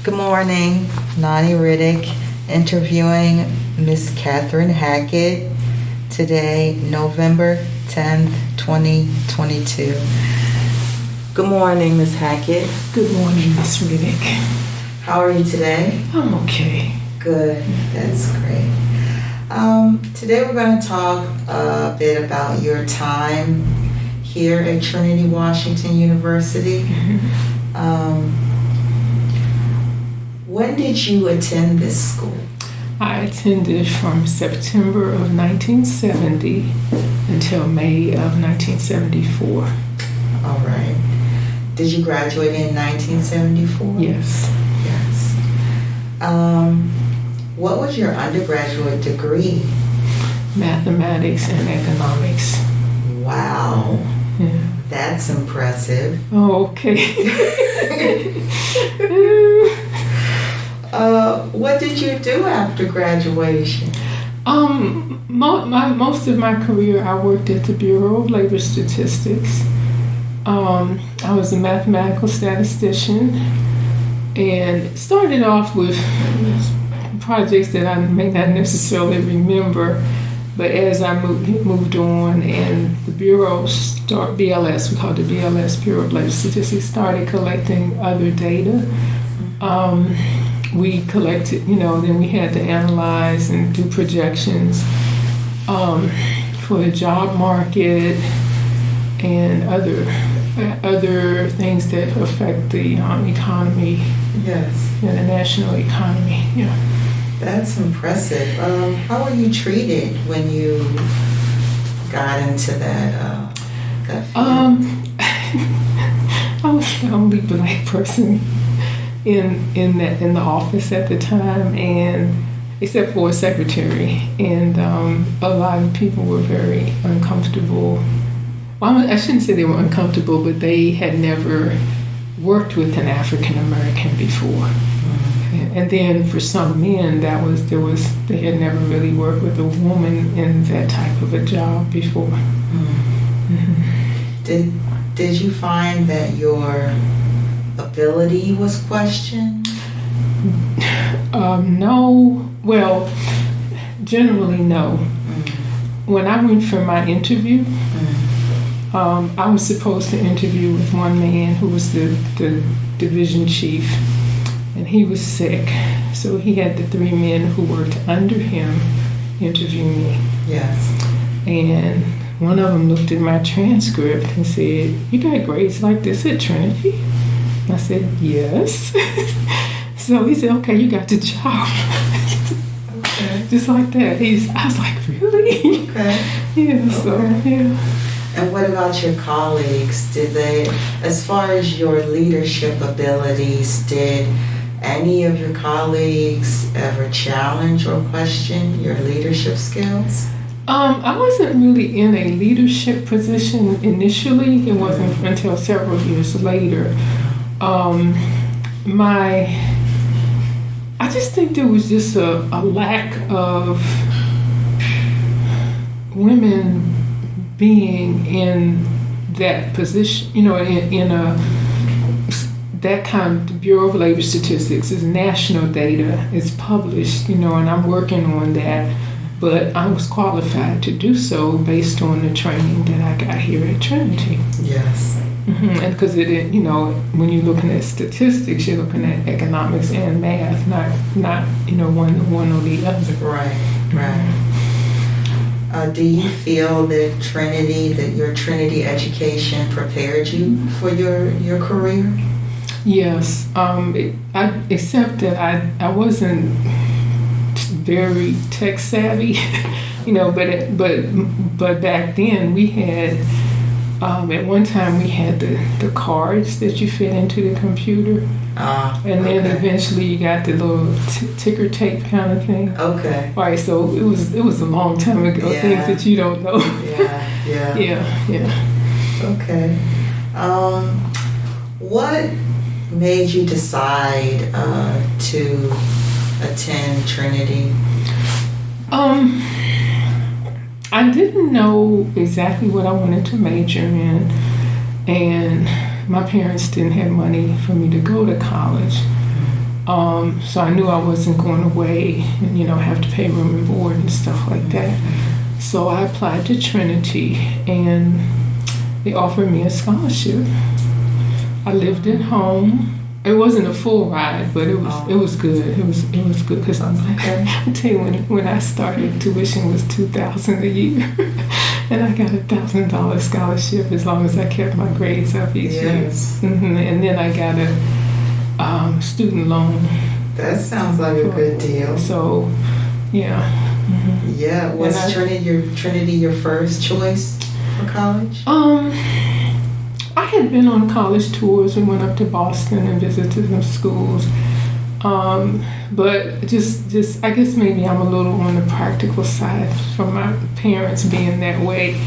Good morning, Nanni Riddick, interviewing Miss Catherine Hackett today, November 10th, 2022. Good morning, Miss Hackett. Good morning, Miss Riddick. How are you today? I'm okay. Good, that's great. Today we're going to talk a bit about your time here at Trinity, Washington University. When did you attend this school? I attended from September of 1970 until May of 1974. All right. Did you graduate in 1974? Yes. Yes. What was your undergraduate degree? Mathematics and economics. Wow. Yeah. That's impressive. Oh, okay. What did you do after graduation? Most of my career I worked at the Bureau of Labor Statistics. I was a mathematical statistician and started off with projects that I may not necessarily remember, but as I moved on and the Bureau BLS, we called it BLS, Bureau of Labor Statistics, started collecting other data. We collected, then we had to analyze and do projections for the job market and other things that affect the economy. Yes. The national economy. Yeah. That's impressive. How were you treated when you got into that field? I was the only black person in the office at the time, and except for a secretary, and a lot of people were very uncomfortable. Well, I shouldn't say they were uncomfortable, but they had never worked with an African American before. And then for some men, they had never really worked with a woman in that type of a job before. Did you find that your ability was questioned? No. Well, generally no. When I went for my interview, I was supposed to interview with one man who was the division chief, and he was sick. So he had the three men who worked under him interview me. Yes. And one of them looked at my transcript and said, "You got grades like this at Trinity?" I said, "Yes." So he said, "Okay, you got the job." Okay. Just like that. I was like, "Really?" Okay. Yeah, okay. So, yeah. And what about your colleagues? Did they, as far as your leadership abilities, did any of your colleagues ever challenge or question your leadership skills? I wasn't really in a leadership position initially. It wasn't until several years later. I just think there was just a lack of women being in that position, that kind of Bureau of Labor Statistics is national data. It's published, and I'm working on that. But I was qualified to do so based on the training that I got here at Trinity. Yes. And because when you're looking at statistics, you're looking at economics and math, not one or the other. Right. Do you feel that your Trinity education prepared you for your career? Yes. Except that I wasn't very tech savvy, but back then we had at one time we had the cards that you fit into the computer, and then eventually you got the little ticker tape kind of thing. Okay. All right, so it was a long time ago. Yeah. Things that you don't know. Yeah. Okay. What made you decide to attend Trinity? I didn't know exactly what I wanted to major in, and my parents didn't have money for me to go to college. So I knew I wasn't going away and, have to pay room and board and stuff like that. So I applied to Trinity, and they offered me a scholarship. I lived at home. It wasn't a full ride, but it was good. It was good because I tell you, when I started, tuition was $2,000 a year, and I got $1,000 scholarship as long as I kept my grades up each year. And then I got a student loan. That sounds like a good deal. So, yeah. Yeah. Was Trinity your first choice for college? I had been on college tours. We went up to Boston and visited some schools. But just I guess maybe I'm a little on the practical side from my parents being that way.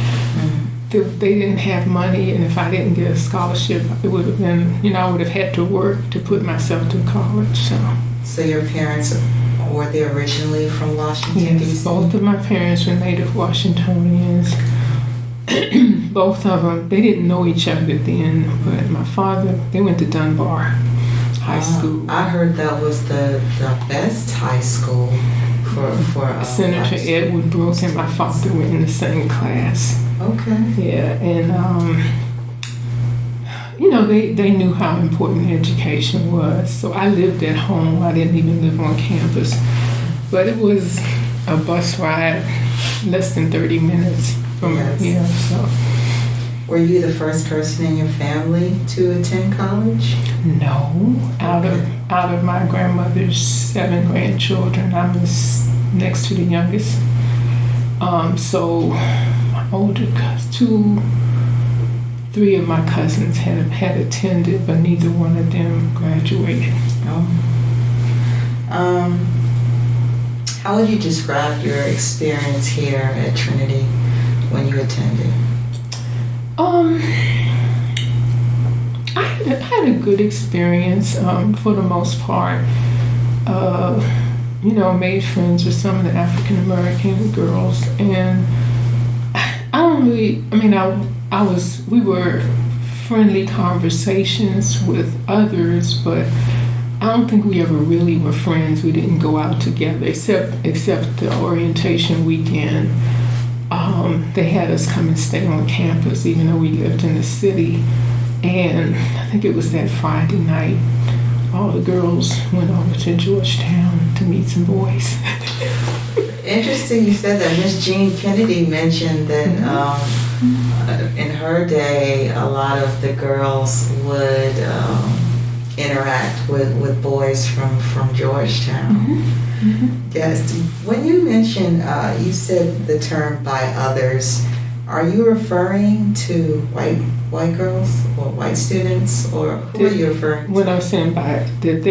They didn't have money, and if I didn't get a scholarship, it would have been, I would have had to work to put myself through college. So your parents, were they originally from Washington, D.C.? Yes, both of my parents were native Washingtonians. Both of them, they didn't know each other then, but my father, they went to Dunbar High School. I heard that was the best high school for Senator Edward Brooke and my father were in the same class. Okay. Yeah, and they knew how important education was. So I lived at home. I didn't even live on campus, but it was a bus ride, less than 30 minutes from here. So. Were you the first person in your family to attend college? No. Out of my grandmother's 7 grandchildren, I'm next to the youngest. So my older cousins, 3 of my cousins had attended, but neither one of them graduated. How would you describe your experience here at Trinity when you attended? I had a good experience for the most part. Made friends with some of the African American girls, and we were friendly conversations with others, but I don't think we ever really were friends. We didn't go out together except the orientation weekend. They had us come and stay on campus, even though we lived in the city. And I think it was that Friday night, all the girls went over to Georgetown to meet some boys. Interesting you said that. Miss Jean Kennedy mentioned that in her day, a lot of the girls would interact with boys from Georgetown. Yes. When you mentioned, you said the term "by others," are you referring to white girls or white students, or who are you referring to? What I'm saying by that,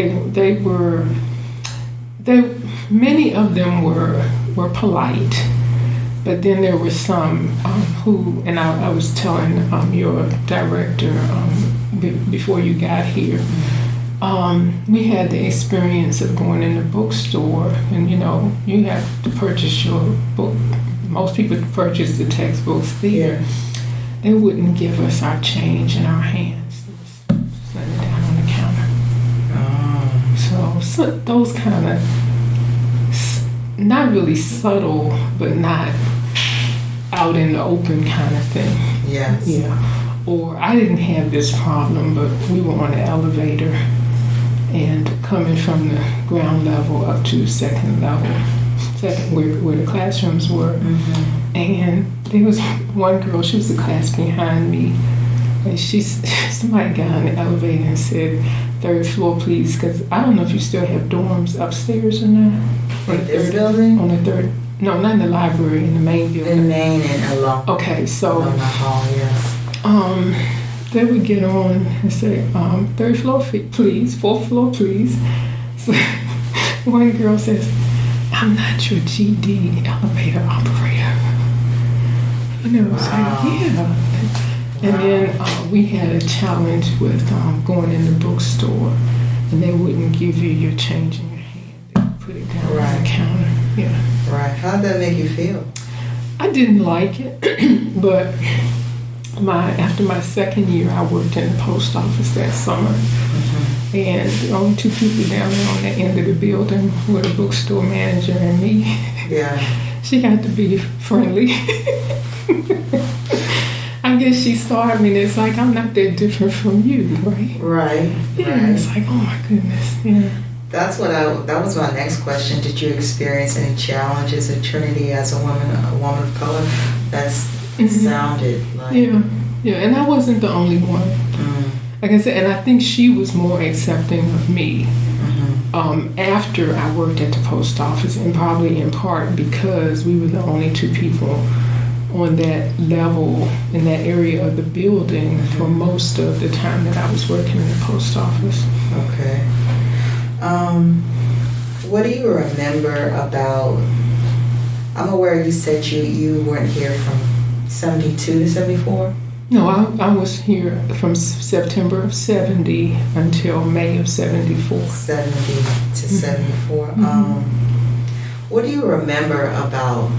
many of them were polite, but then there were some who, and I was telling your director before you got here. We had the experience of going in the bookstore, and you have to purchase your book. Most people purchase the textbooks there. Yeah. They wouldn't give us our change in our hands. They just let it down on the counter. So those kind of, not really subtle, but not out in the open kind of thing. Yes. Yeah. Or I didn't have this problem, but we were on the elevator and coming from the ground level up to second level, where the classrooms were. And there was one girl, she was the class behind me, and somebody got on the elevator and said, 3rd floor, please, because I don't know if you still have dorms upstairs or not. In this building? On the 3rd, no, not in the library, in the main building. The main and along. Okay, so. Along the hall, yes. They would get on and say, 3rd floor, please, 4th floor, please. So one girl says, I'm not your GD elevator operator. So yeah. And then we had a challenge with going in the bookstore, and they wouldn't give you your change in your hand. They would put it down on the counter. Yeah. Right. How did that make you feel? I didn't like it, but after my second year, I worked in the post office that summer. And the only two people down there on that end of the building were the bookstore manager and me. Yeah. She got to be friendly. I guess she saw me, and it's like, I'm not that different from you, right? Right. Yeah, right. it's like, oh my goodness, yeah. That was my next question. Did you experience any challenges at Trinity as a woman of color? That's sounded like. Yeah, and I wasn't the only one. Like I said, and I think she was more accepting of me after I worked at the post office, and probably in part because we were the only two people on that level in that area of the building for most of the time that I was working in the post office. Okay. What do you remember about, I'm aware you said you weren't here from 72 to 74? No, I was here from September of 70 until May of 74. 70 to 74. What do you remember about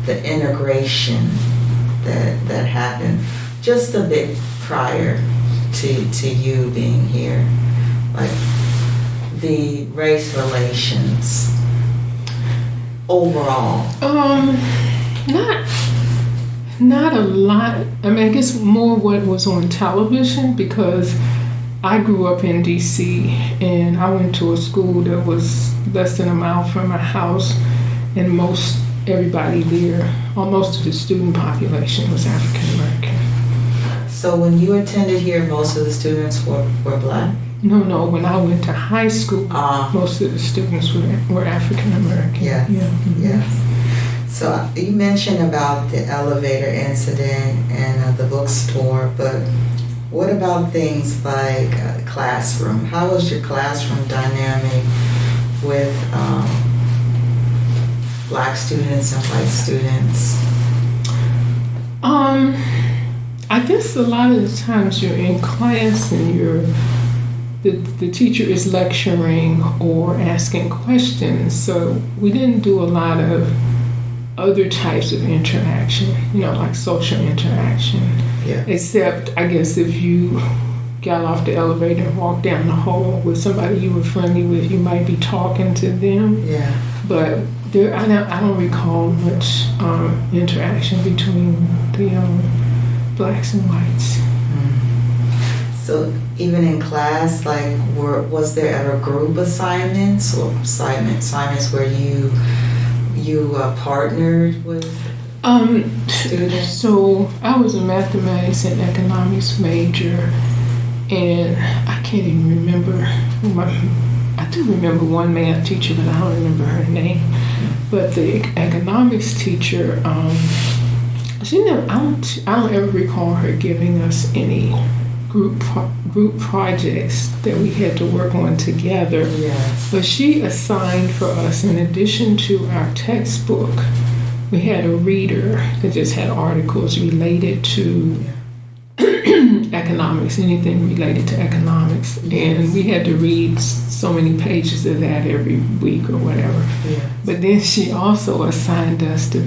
the integration that happened just a bit prior to you being here? Like the race relations overall. Not a lot. I mean, I guess more what was on television, because I grew up in D.C. and I went to a school that was less than a mile from my house, and everybody there, most of the student population was African American. So when you attended here, most of the students were Black? No. When I went to high school, most of the students were African American. Yes. Yeah. Yes. So you mentioned about the elevator incident and the bookstore, but what about things like classroom? How was your classroom dynamic with Black students and white students? I guess a lot of the times you're in class and the teacher is lecturing or asking questions, so we didn't do a lot of other types of interaction, like social interaction. Yeah. Except, I guess, if you got off the elevator and walked down the hall with somebody you were friendly with, you might be talking to them. Yeah. But I don't recall much interaction between the Blacks and whites. So even in class, like, was there ever group assignments or assignments where you partnered with students? So I was a mathematics and economics major, and I can't even remember I do remember one math teacher, but I don't remember her name. But the economics teacher, I don't ever recall her giving us any group projects that we had to work on together. Yes. But she assigned for us, in addition to our textbook, we had a reader that just had articles related to economics, anything related to economics. Yes. And we had to read so many pages of that every week or whatever. Yes. But then she also assigned us to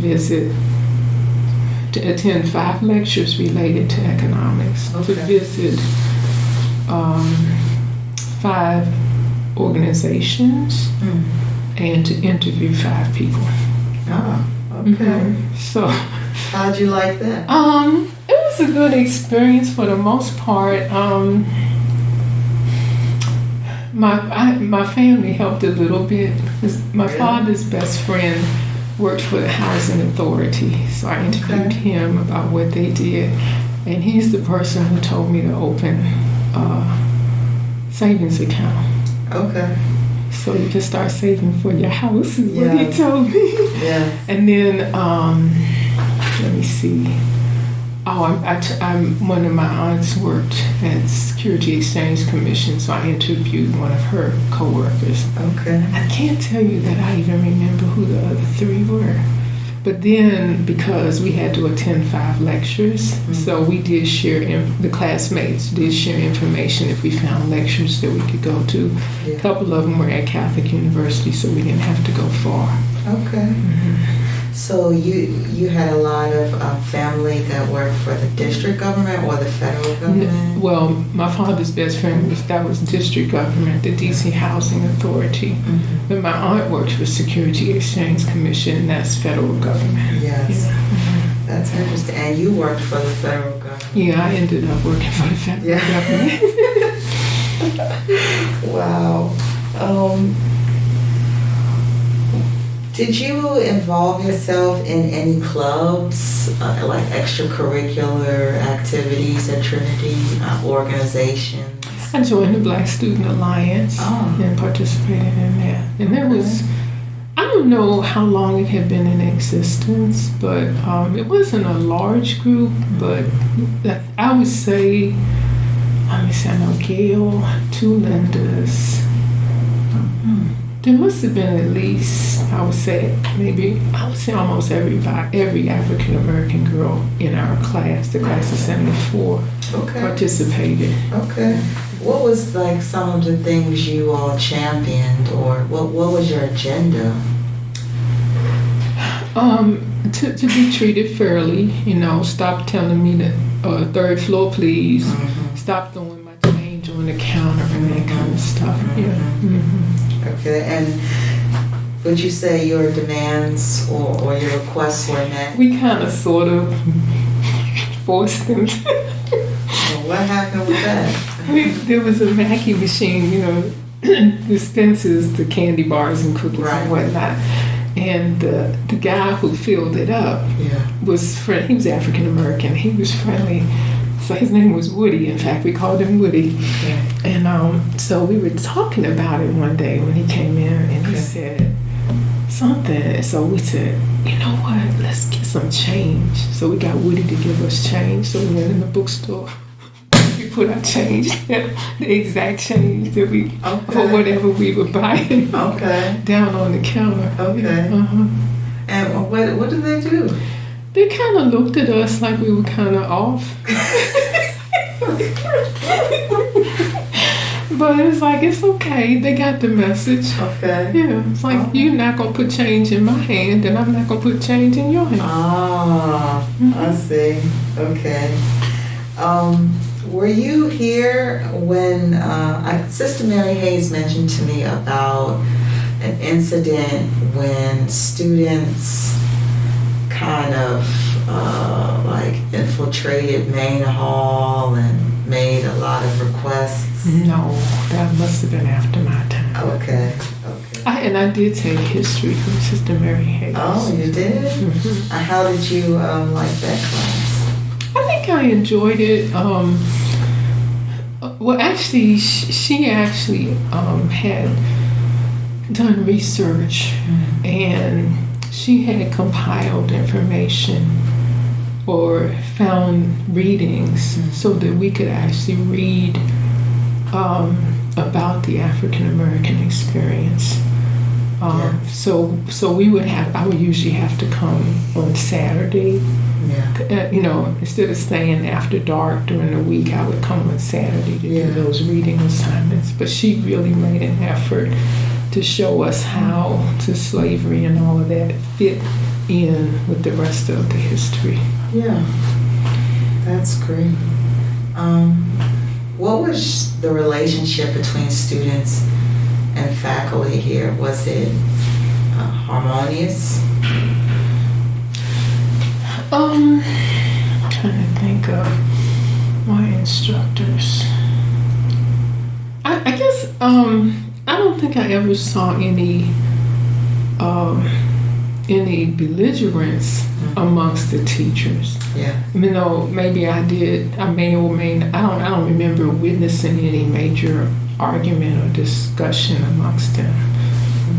attend 5 lectures related to economics, Okay. to visit 5 organizations, and to interview 5 people. Oh, okay. So, how'd you like that? it was a good experience for the most part. My family helped a little bit. My Really? father's best friend worked for the housing authority, so I interviewed him about what they did, and he's the person who told me to open a savings account. Okay. So you can start saving for your house, is what he Yeah. told me. Yeah. And then, let me see. I'm one of my aunts worked at Security Exchange Commission, so I interviewed one of her coworkers. Okay. I can't tell you that I even remember who the other 3 were. But then, because we had to attend 5 lectures, so we did share, the classmates did share information if we found lectures that we could go to. Yeah. A couple of them were at Catholic University, so we didn't have to go far. Okay. So you had a lot of family that worked for the district government or the federal government? Well, my father's best friend was district government, the DC Housing Authority. Mm-hmm. But my aunt worked for Security Exchange Commission, and that's federal government. Yes. Yeah. That's interesting. And you worked for the federal government? Yeah, I ended up working for the federal government. Wow. Did you involve yourself in any clubs, like extracurricular activities at Trinity, organizations? I joined the Black Student Alliance and participated in that. And there was, I don't know how long it had been in existence, but it wasn't a large group, but I would say, let me see, I know Gail, 2 Lindas. There must have been at least, I would say almost every African American girl in our class, the class of 74, participated. Okay. What was like some of the things you all championed, or what was your agenda? To be treated fairly, stop telling me the 3rd floor, please. Mm-hmm. Stop throwing my change on the counter and that kind of stuff. Mm-hmm. Yeah. Mm-hmm. Okay, and would you say your demands or your requests were met? We kind of sort of forced them. Well, what happened with that? There was a Mackey machine, dispenses the candy bars and cookies and whatnot. And the guy who filled it up was friendly. He was African American. He was friendly. So his name was Woody. In fact, we called him Woody. Okay. And so we were talking about it one day when he came in, and he said something. So we said, you know what? Let's get some change. So we got Woody to give us change. So we went in the bookstore. We put our change, the exact change that for whatever we were buying, down on the counter. Okay. And what did they do? They kind of looked at us like we were kind of off. But it's like, it's okay. They got the message. Okay. Yeah. It's like, you're not going to put change in my hand, and I'm not going to put change in your hand. I see. Okay. Were you here when Sister Mary Hayes mentioned to me about an incident when students kind of infiltrated Main Hall and made a lot of requests? No, that must have been after my time. Okay. I did take history from Sister Mary Hayes. Oh, you did? Mm-hmm. How did you like that class? I think I enjoyed it. Well, actually, she actually had done research, and she had compiled information or found readings so that we could actually read about the African American experience. So I would usually have to come on Saturday. Instead of staying after dark during the week, I would come on Saturday to do those reading assignments. But she really made an effort to show us how slavery and all of that fit in with the rest of the history. Yeah, that's great. What was the relationship between students and faculty here? Was it harmonious? I'm trying to think of my instructors. I guess I don't think I ever saw any belligerence amongst the teachers. Yeah. Maybe I did. I may or may not. I don't remember witnessing any major argument or discussion amongst them.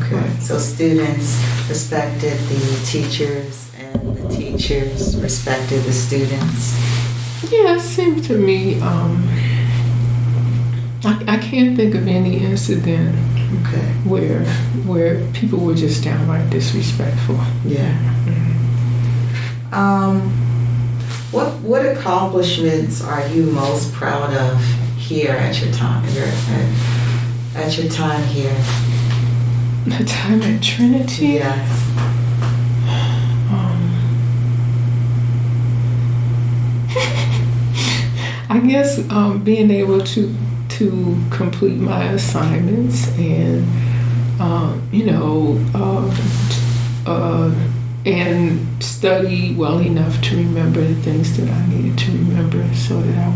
Okay. So students respected the teachers, and the teachers respected the students. Yeah, it seemed to me. I can't think of any incident where people were just downright disrespectful. Yeah. What accomplishments are you most proud of here at your time? At your time here. The time at Trinity. Yes. I guess being able to complete my assignments and and study well enough to remember the things that I needed to remember, so that I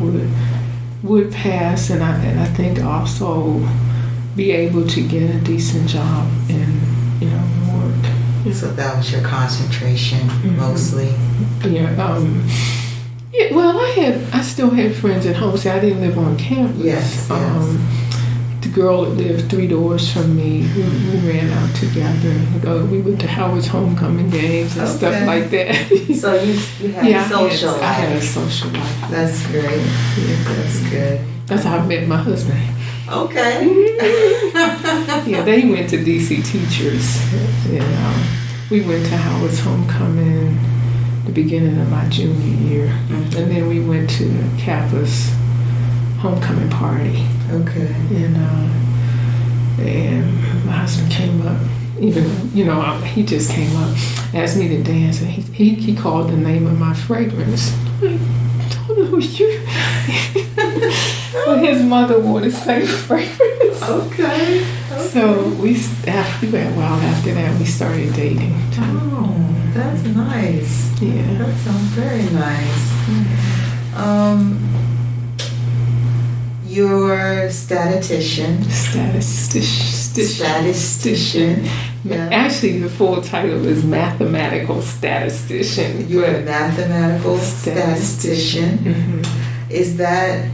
would pass, and I think also be able to get a decent job and work. So that was your concentration mostly. Yeah. Yeah. Well, I still had friends at home. See, I didn't live on campus. Yes. The girl that lived 3 doors from me, we ran out together. We went to Howard's homecoming games and stuff like that. So you had a social life. I had a social life. That's great. Yeah. That's good. That's how I met my husband. Okay. Yeah, they went to DC Teachers. And we went to Howard's homecoming the beginning of my junior year. Mm-hmm. And then we went to Kappa's homecoming party. Okay. And my husband came up, he just came up, asked me to dance, and he called the name of my fragrance. I don't know you. But his mother wore the same fragrance. Okay. So we went a while after that, we started dating. Oh, that's nice. Yeah. That sounds very nice. You're statistician. Statistician. Yeah. Actually, the full title is mathematical statistician. You're a mathematical statistician. Mm-hmm. Is that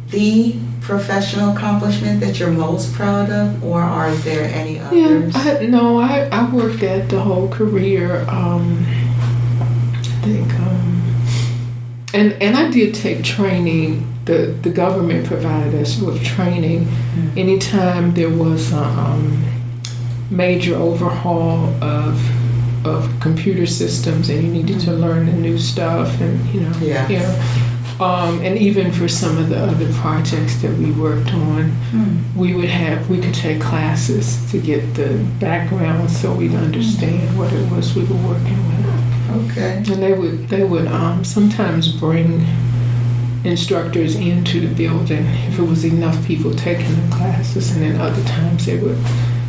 the professional accomplishment that you're most proud of, or are there any others? Yeah, I worked at the whole career. I think, and I did take training. The government provided us with training. Mm-hmm. Anytime there was a major overhaul of computer systems, and you needed to learn the new stuff, and and even for some of the other projects that we worked on, we could take classes to get the background, so we'd understand what it was we were working with. Okay. And they would sometimes bring instructors into the building if it was enough people taking the classes, and then other times they would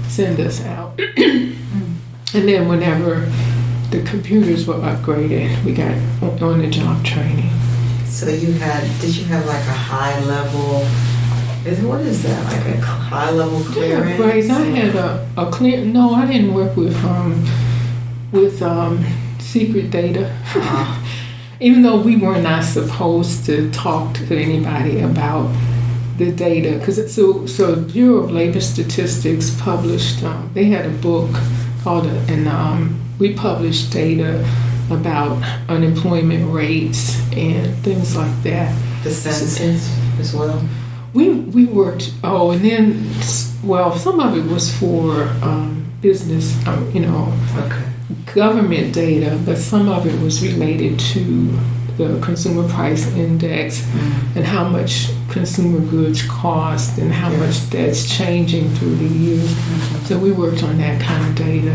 send us out. And then whenever the computers were upgraded, we got on-the-job training. So did you have like a high level, what is that, like a high level clearance? Yeah, right. I had a clear, no, I didn't work with secret data. Even though we were not supposed to talk to anybody about the data, because so Bureau of Labor Statistics published, they had a book called, we published data about unemployment rates and things like that. The census as well? We worked, and then, well, some of it was for business, Okay. government data, but some of it was related to the consumer price index and how much consumer goods cost and how much that's changing through the years. Mm-hmm. So we worked on that kind of data.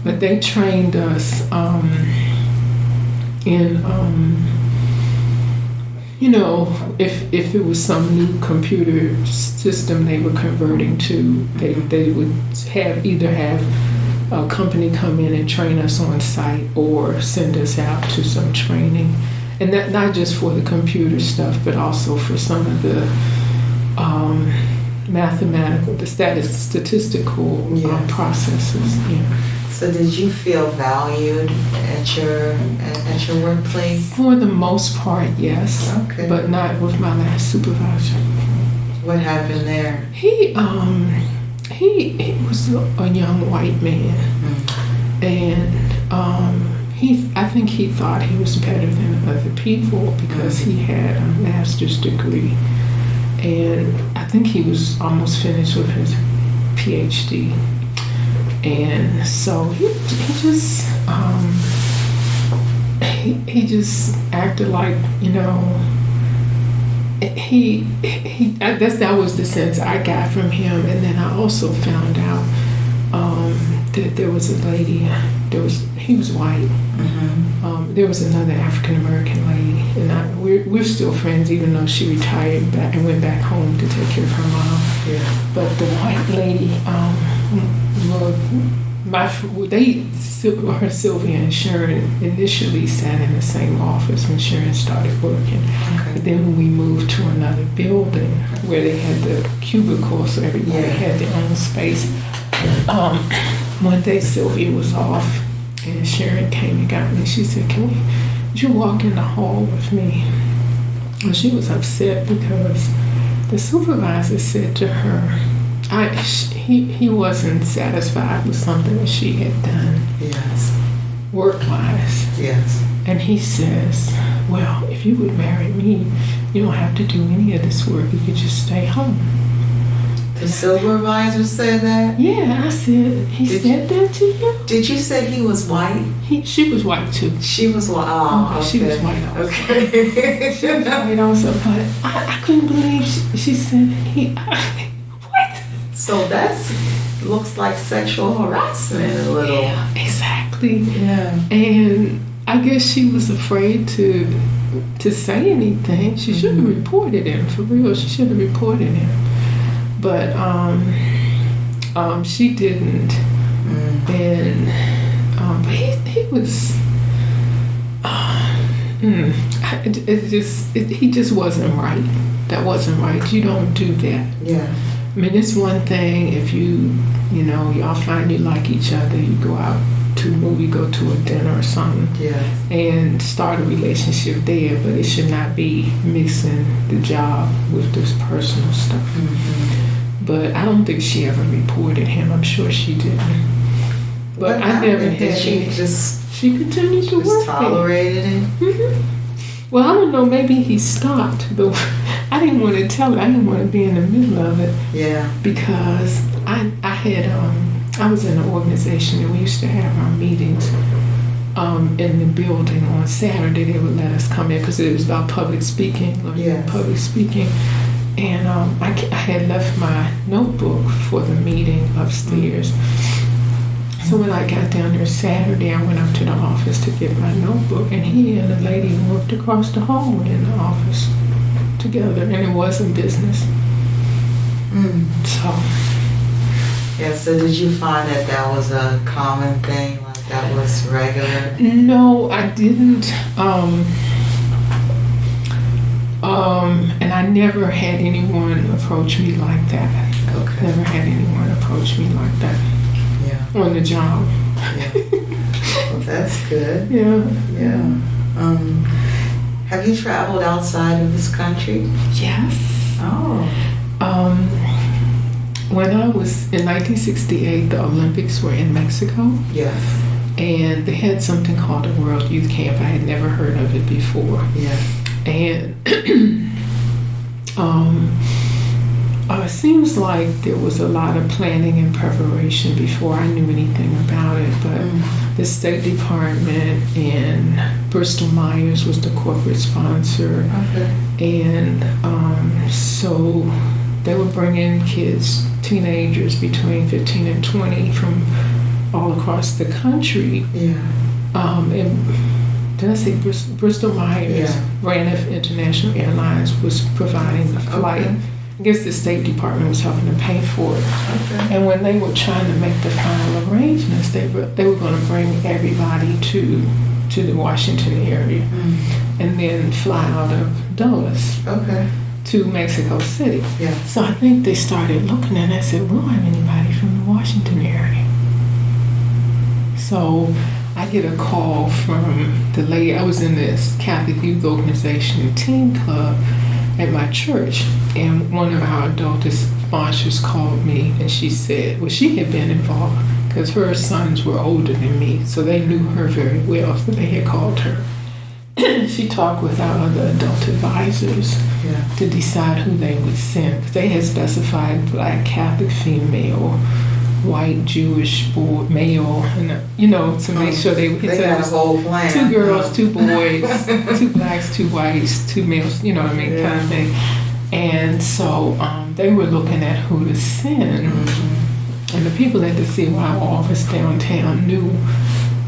But they trained us if it was some new computer system they were converting to, they would either have a company come in and train us on site or send us out to some training. And that not just for the computer stuff, but also for some of the mathematical, the statistical processes. Yeah. So did you feel valued at your workplace? For the most part, yes. Okay. But not with my last supervisor. What happened there? He was a young white man, and I think he thought he was better than other people because he had a master's degree, and I think he was almost finished with his PhD, and so he just acted like, that was the sense I got from him. And then I also found out that there was a lady. He was white. There was another African American lady, and we're still friends, even though she retired back and went back home to take care of her mom. Yeah. But the white lady, Sylvia and Sharon initially sat in the same office when Sharon started working. Okay. But then when we moved to another building where they had the cubicle, so everybody had their own space. One day Sylvia was off, and Sharon came and got me. She said, would you walk in the hall with me? And she was upset because the supervisor said to her, he wasn't satisfied with something that she had done. Yes. Work-wise. Yes. And he says, well, if you would marry me, you don't have to do any of this work. You could just stay home. The supervisor said that? Yeah, I said, he said that to you? Did you say he was white? She was white too. She was white. Oh, okay. She was white also. Okay. She was white also, but I couldn't believe she said what? So looks like sexual harassment a little. Yeah, exactly. Yeah. And I guess she was afraid to say anything. She should have reported him, for real. She should have reported him. But she didn't. And he was he just wasn't right. That wasn't right. You don't do that. Yeah. I mean, it's one thing if y'all find you like each other, you go out to a movie, go to a dinner or something, and start a relationship there, but it should not be mixing the job with this personal stuff. But I don't think she ever reported him. I'm sure she didn't. But I never had. She continued to work. Just tolerated it. Well, I don't know. Maybe he stopped, but I didn't want to tell her. I didn't want to be in the middle of it. Yeah. Because I was in an organization and we used to have our meetings in the building on Saturday. They would let us come in because it was about public speaking, public speaking. And I had left my notebook for the meeting upstairs. So when I got down there Saturday, I went up to the office to get my notebook, and he and a lady worked across the hallway in the office together, and it wasn't business. So did you find that was a common thing, like that was regular? No, I didn't. And I never had anyone approach me like that. Okay. Never had anyone approach me like that. Yeah. On the job. Yeah. Well, that's good. Yeah. Yeah. Have you traveled outside of this country? Yes. Oh. When I was in 1968, the Olympics were in Mexico. Yes. And they had something called a World Youth Camp. I had never heard of it before. Yes. And it seems like there was a lot of planning and preparation before I knew anything about it. But the State Department and Bristol Myers was the corporate sponsor. Okay. And so they would bring in kids, teenagers between 15 and 20 from all across the country. Yeah. And did I say Bristol Myers ran if International Airlines was providing the flight. Okay. I guess the State Department was helping to pay for it. Okay. And when they were trying to make the final arrangements, they were going to bring everybody to the Washington area and then fly out of Dulles to Mexico City. Yeah. So I think they started looking and I said, we don't have anybody from the Washington area. So I get a call from the lady. I was in this Catholic youth organization teen club at my church, and one of our adult sponsors called me, and she said, well, she had been involved because her sons were older than me, so they knew her very well, so they had called her. She talked with our other adult advisors to decide who they would send. They had specified Black Catholic female, white Jewish boy, male, and to make sure they had a whole plan. 2 girls, 2 boys, 2 blacks, 2 whites, 2 males, kind of thing. And so they were looking at who to send. And the people at the CYO office downtown knew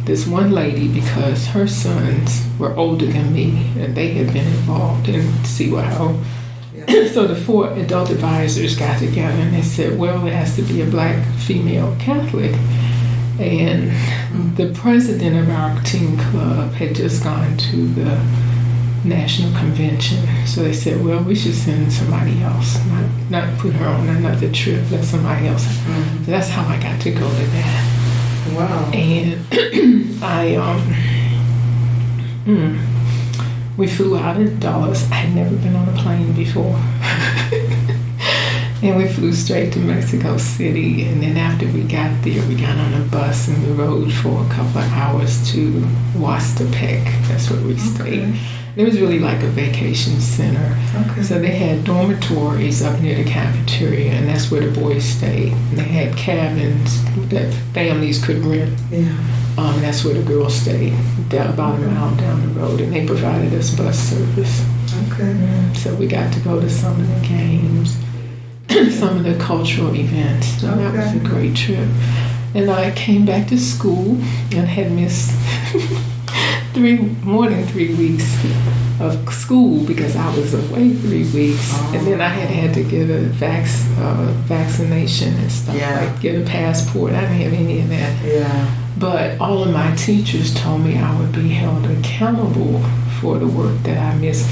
this one lady because her sons were older than me and they had been involved in CYO. Yeah. So the 4 adult advisors got together and they said, well, there has to be a black female Catholic. And the president of our teen club had just gone to the national convention. So they said, well, we should send somebody else, not put her on another trip, let somebody else. So that's how I got to go to that. Wow. And we flew out of Dallas. I had never been on a plane before. And we flew straight to Mexico City. And then after we got there, we got on a bus and we rode for a couple of hours to Huastepec. That's where we stayed. It was really like a vacation center. Okay. So they had dormitories up near the cafeteria, and that's where the boys stayed. And they had cabins that families could rent. Yeah. That's where the girls stayed, about a mile down the road, and they provided us bus service. Okay. So we got to go to some of the games, some of the cultural events. So that was a great trip. And I came back to school and had missed more than 3 weeks of school because I was away 3 weeks. And then I had to get a vaccination and stuff, like get a passport. I didn't have any of that. Yeah. But all of my teachers told me I would be held accountable for the work that I missed.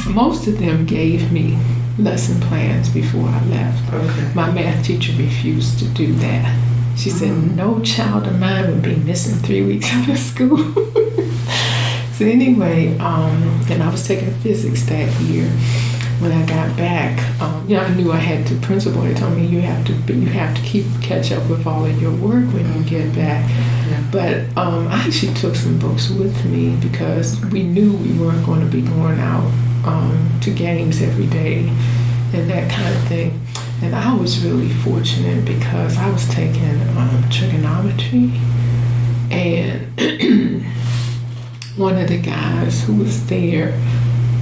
Most of them gave me lesson plans before I left. Okay. My math teacher refused to do that. She said, no child of mine would be missing 3 weeks out of school. So anyway, and I was taking physics that year. When I got back, I knew I had to. Principal had told me you have to catch up with all of your work when you get back. Yeah. But I actually took some books with me because we knew we weren't going to be going out to games every day and that kind of thing. And I was really fortunate because I was taking trigonometry, and one of the guys who was there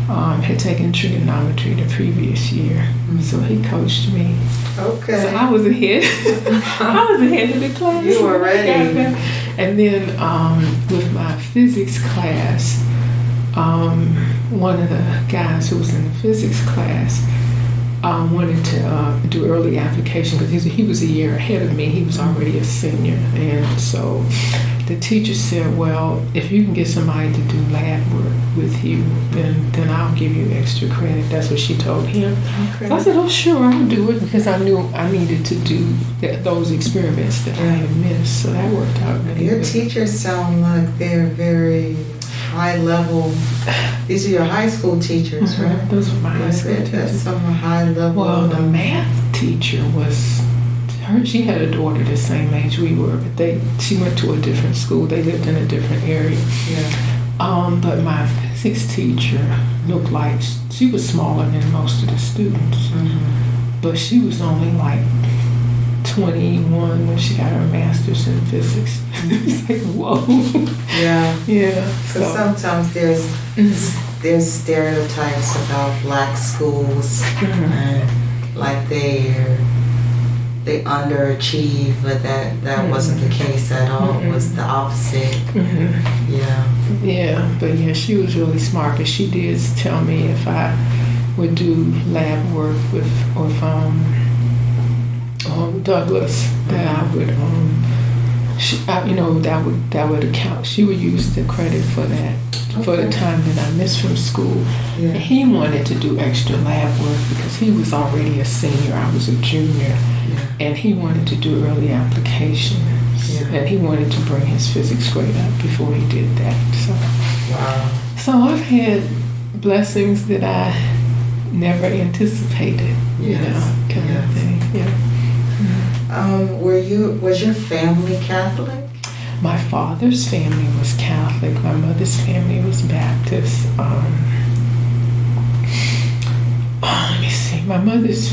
had taken trigonometry the previous year, so he coached me. Okay. So I was ahead. I was ahead of the class. You were ready. And then with my physics class, one of the guys who was in the physics class wanted to do early application because he was a year ahead of me. He was already a senior. And so the teacher said, well, if you can get somebody to do lab work with you, then I'll give you extra credit. That's what she told him. Okay. So I said, oh, sure, I'll do it because I knew I needed to do those experiments that I had missed. So that worked out really Your good. teachers sound like they're very high level. These are your high school teachers, right? Those were my high school teachers. That's some high level. Well, the math teacher was she had a daughter the same age we were, but she went to a different school. They lived in a different area. Yeah. But my physics teacher looked like she was smaller than most of the students, but she was only like 21 when she got her master's in physics. It's like, whoa. Yeah. Yeah. So sometimes there's stereotypes about black schools, and like they underachieve, but that wasn't the case at all. It was the opposite. Yeah, but she was really smart, but she did tell me if I would do lab work with Douglas, that I would that would account. She would use the credit for that. For the time that I missed from school. Yeah. And he wanted to do extra lab work because he was already a senior. I was a junior. Yeah. And he wanted to do early applications. Yeah. And he wanted to bring his physics grade up before he did that. So, wow. So I've had blessings that I never anticipated, kind of thing. Yeah. Was your family Catholic? My father's family was Catholic. My mother's family was Baptist. Let me see. My mother's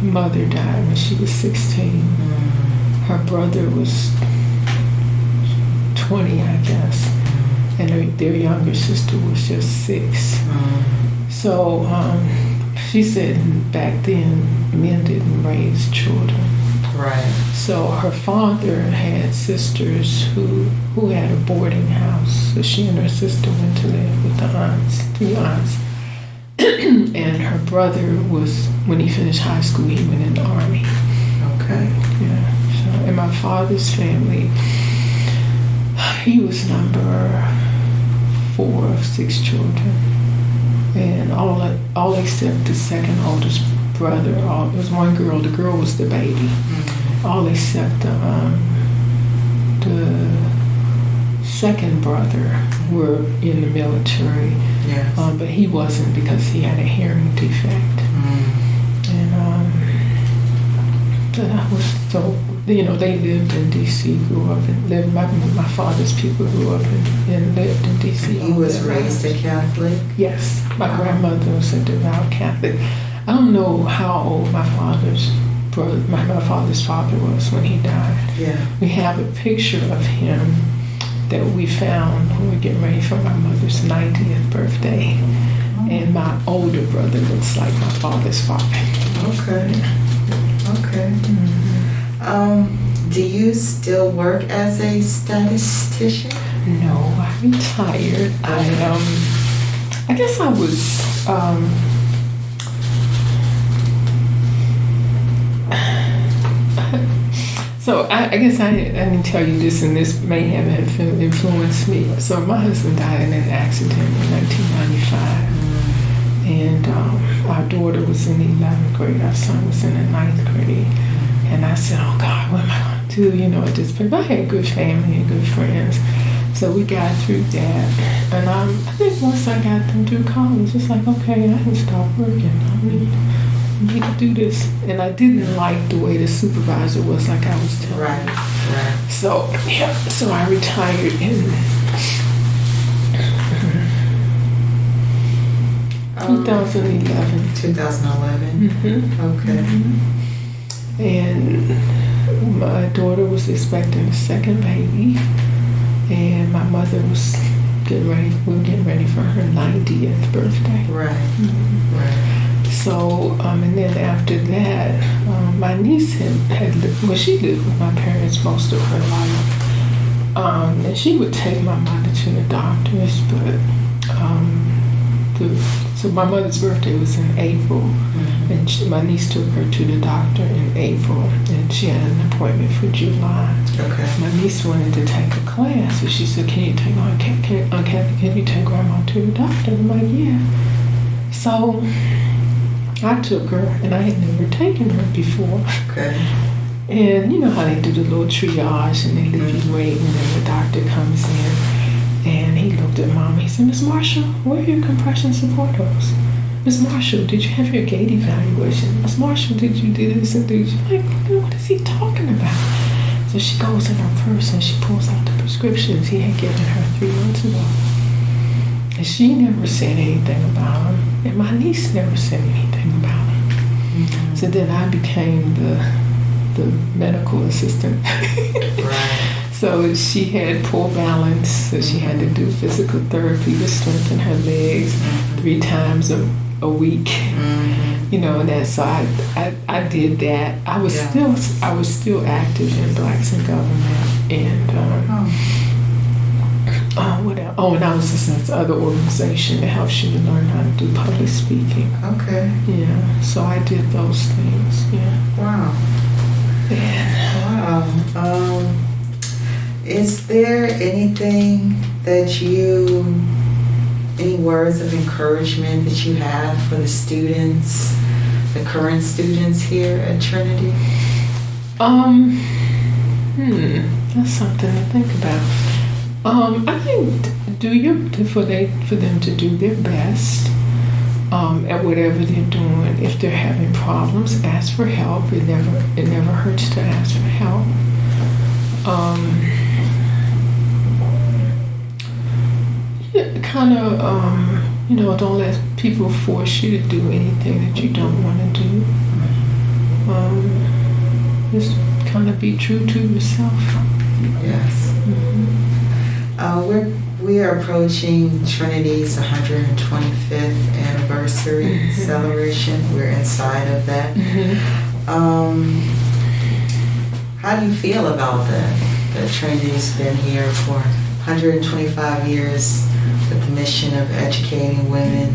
mother died when she was 16. Her brother was 20, I guess. And their younger sister was just 6. So she said back then men didn't raise children. Right. So her father had sisters who had a boarding house. So she and her sister went to live with the aunts, 3 aunts. And her brother was, when he finished high school, he went in the Army. Okay. Yeah. So in my father's family, he was number 4 of 6 children. And all except the second oldest brother. It was one girl. The girl was the baby. Mm-hmm. All except the second brother were in the military. Yes. But he wasn't because he had a hearing defect. And but I was so, they lived in D.C., grew up and lived, my father's people grew up and lived in D.C. He was raised a Catholic? Yes. My grandmother was a devout Catholic. I don't know how old my father's father was when he died. Yeah. We have a picture of him that we found when we were getting ready for my mother's 90th birthday. And my older brother looks like my father's father. Okay. Okay. Mm-hmm. Do you still work as a statistician? No, I retired. I guess I was so I guess I didn't tell you this, and this may have influenced me. So my husband died in an accident in 1995. And our daughter was in the 11th grade. Our son was in the 9th grade. And I said, oh, God, what am I going to do, at this point? But I had good family and good friends. So we got through that. And I think once I got them through college, it's like, okay, I can stop working. I need to do this. And I didn't like the way the supervisor was, like I was telling you. Right. So, yeah, so I retired in 2011. 2011? Mm-hmm. Okay. Mm-hmm. And my daughter was expecting a second baby, and my mother was we were getting ready for her 90th birthday. Right. Mm-hmm. Right. So, and then after that, my niece had lived, she lived with my parents most of her life. And she would take my mother to the doctors, but so my mother's birthday was in April, and my niece took her to the doctor in April, and she had an appointment for July. Okay. My niece wanted to take a class, and she said, "Can you take can you take Grandma to the doctor?" I'm like, "Yeah." So I took her, and I had never taken her before. Okay. And you know how they do the little triage, and they leave you waiting, and then the doctor comes in. And he looked at Mom. He said, "Miss Marshall, where are your compression support hose? Miss Marshall, did you have your gait evaluation? Miss Marshall, did you do this and do that?" Like, what is he talking about? So she goes in her purse and she pulls out the prescriptions he had given her 3 months ago. And she never said anything about him. And my niece never said anything about him. Mm-hmm. So then I became the medical assistant. Right. So she had poor balance, so she had to do physical therapy to strengthen her legs 3 times a week. Mm-hmm. And that. So I did that. I was still active in Blacks in Government, and what else? Oh, and I was listening to other organization that helps you to learn how to do public speaking. Okay. Yeah. So I did those things. Yeah. Wow. Yeah. Wow. Is there anything that any words of encouragement that you have for the students, the current students here at Trinity? That's something to think about. I think for them to do their best at whatever they're doing. If they're having problems, ask for help. It never hurts to ask for help. Don't let people force you to do anything that you don't want to do. Just kind of be true to yourself. Yes. Mm-hmm. We are approaching Trinity's 125th anniversary celebration. We're inside of that. Mm-hmm. how do you feel about that Trinity's been here for 125 years with the mission of educating women?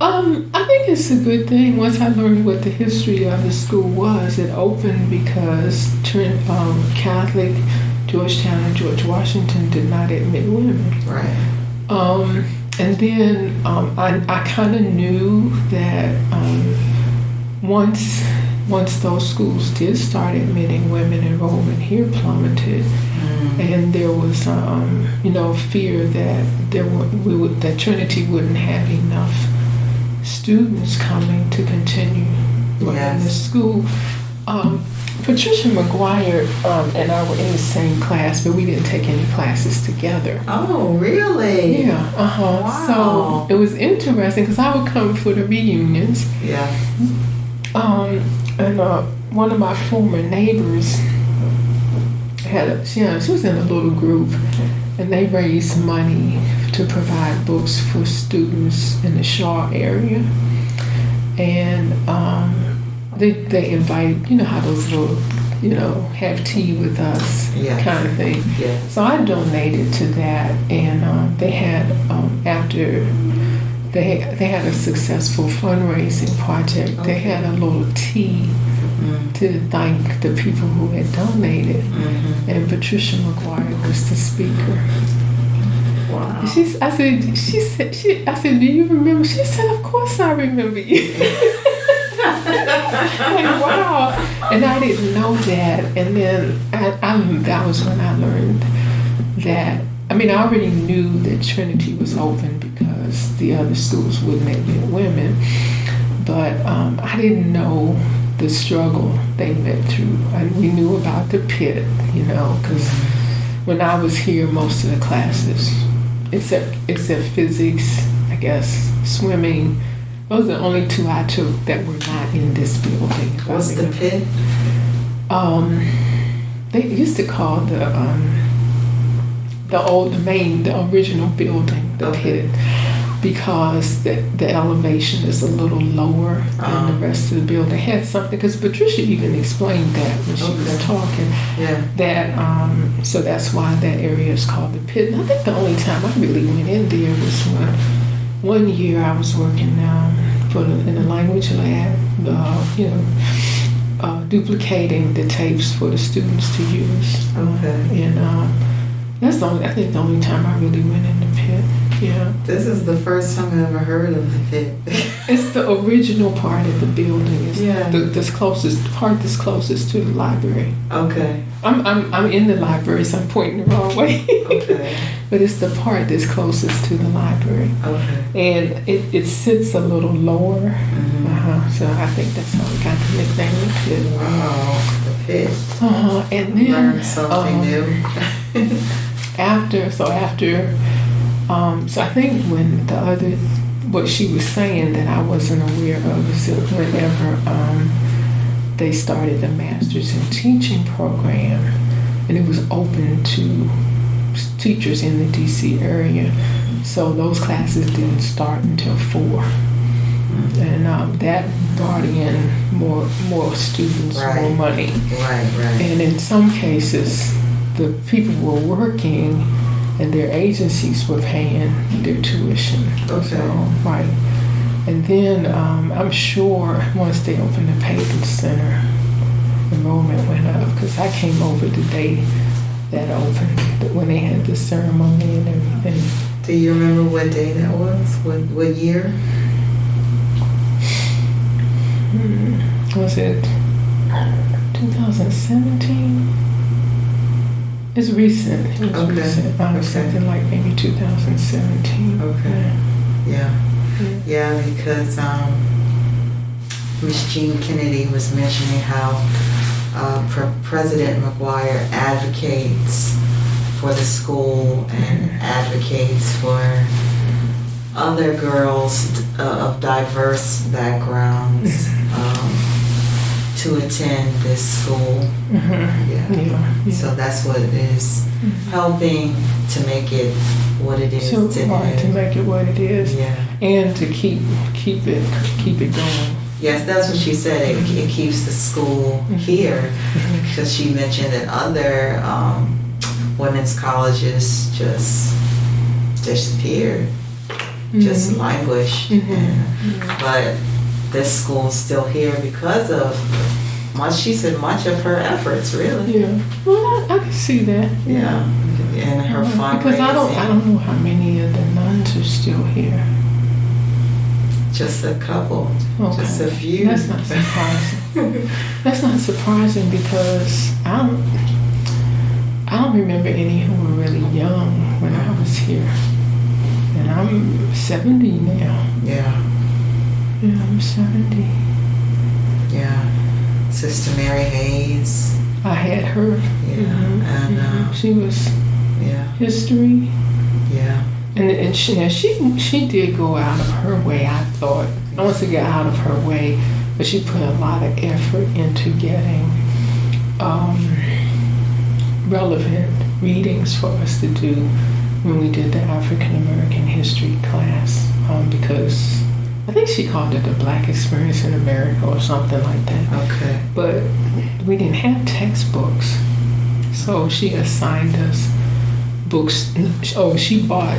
I think it's a good thing. Once I learned what the history of the school was, it opened because Catholic, Georgetown, and George Washington did not admit women. Right. And then I kind of knew that once those schools did start admitting women, enrollment here plummeted, and there was fear that that Trinity wouldn't have enough students coming to continue running the school. Patricia McGuire and I were in the same class, but we didn't take any classes together. Oh, really? Yeah. Wow. So it was interesting because I would come for the reunions. Yes. And one of my former neighbors she was in a little group, and they raised money to provide books for students in the Shaw area. And they invite, how those little, have tea with us kind of thing. Yeah. So I donated to that, and they had after they had a successful fundraising project. Okay. They had a little tea to thank the people who had donated, and Patricia McGuire was the speaker. Wow. I said, do you remember? She said, of course I remember you. Like, wow. And I didn't know that. And then that was when I learned that, I already knew that Trinity was open because the other schools wouldn't admit women. But I didn't know the struggle they went through. And we knew about the pit, because when I was here, most of the classes, except physics, I guess, swimming, those are the only two I took that were not in this building. What's the pit? They used to call the original building the pit, because the elevation is a little lower than the rest of the building. It had something, because Patricia even explained that when she was talking. Yeah. That so that's why that area is called the pit. And I think the only time I really went in there was when one year I was working in the language lab, duplicating the tapes for the students to use. Okay. And that's I think the only time I really went in the pit. Yeah. This is the first time I ever heard of the pit. It's the original part of the building. It's the part that's closest to the library. Okay. I'm in the library, so I'm pointing the wrong way. Okay. But it's the part that's closest to the library. Okay. And it sits a little lower. So I think that's how we got the nickname the pit. Wow, the pit. And then learned something new. So I think when what she was saying that I wasn't aware of is that whenever they started the Masters in Teaching program, and it was open to teachers in the DC area, so those classes didn't start until 4. And that brought in more students, more money. Right. And in some cases, the people were working and their agencies were paying their tuition. Okay. So, right. And then I'm sure once they opened the Payton Center, enrollment went up, because I came over the day that opened, when they had the ceremony and everything. Do you remember what day that was? What year? Was it 2017? It's recent. It was recent. Something like maybe 2017. Okay. Yeah, because Miss Jean Kennedy was mentioning how President McGuire advocates for the school and advocates for other girls of diverse backgrounds to attend this school. Yeah. So that's what is helping to make it what it is today. To make it what it is. Yeah. And to keep it going. Yes, that's what she said. It keeps the school here, because she mentioned that other women's colleges just disappeared, just languished. But this school's still here because of much of her efforts, really. Yeah. Well, I can see that. Yeah. And her fundraising. Because I don't know how many of the nuns are still here. Just a couple. Okay. Just a few. That's not surprising. That's not surprising because I don't remember any who were really young when I was here. And I'm 70 now. Yeah. Yeah, I'm 70. Yeah. Sister Mary Hayes. I had her. Yeah. And she was HerStory. Yeah. And she did go out of her way, I thought. I want to get out of her way, but she put a lot of effort into getting relevant readings for us to do when we did the African American history class, because I think she called it the Black Experience in America or something like that. Okay. But we didn't have textbooks, so she assigned us books. Oh, she bought,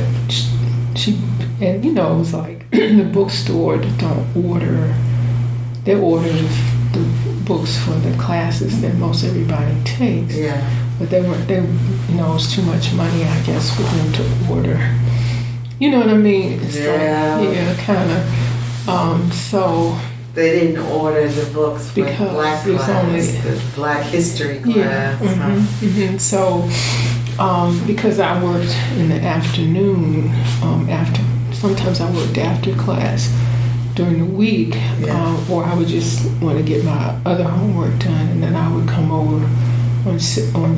and it was like the bookstore don't order. They order the books for the classes that most everybody takes. Yeah. But they it's too much money, I guess, for them to order. You know what I mean? Yeah. Kind of. So. They didn't order the books for because Black class, the Black history class. Yeah. So, because I worked in the afternoon, sometimes I worked after class during the week, or I would just want to get my other homework done, and then I would come over on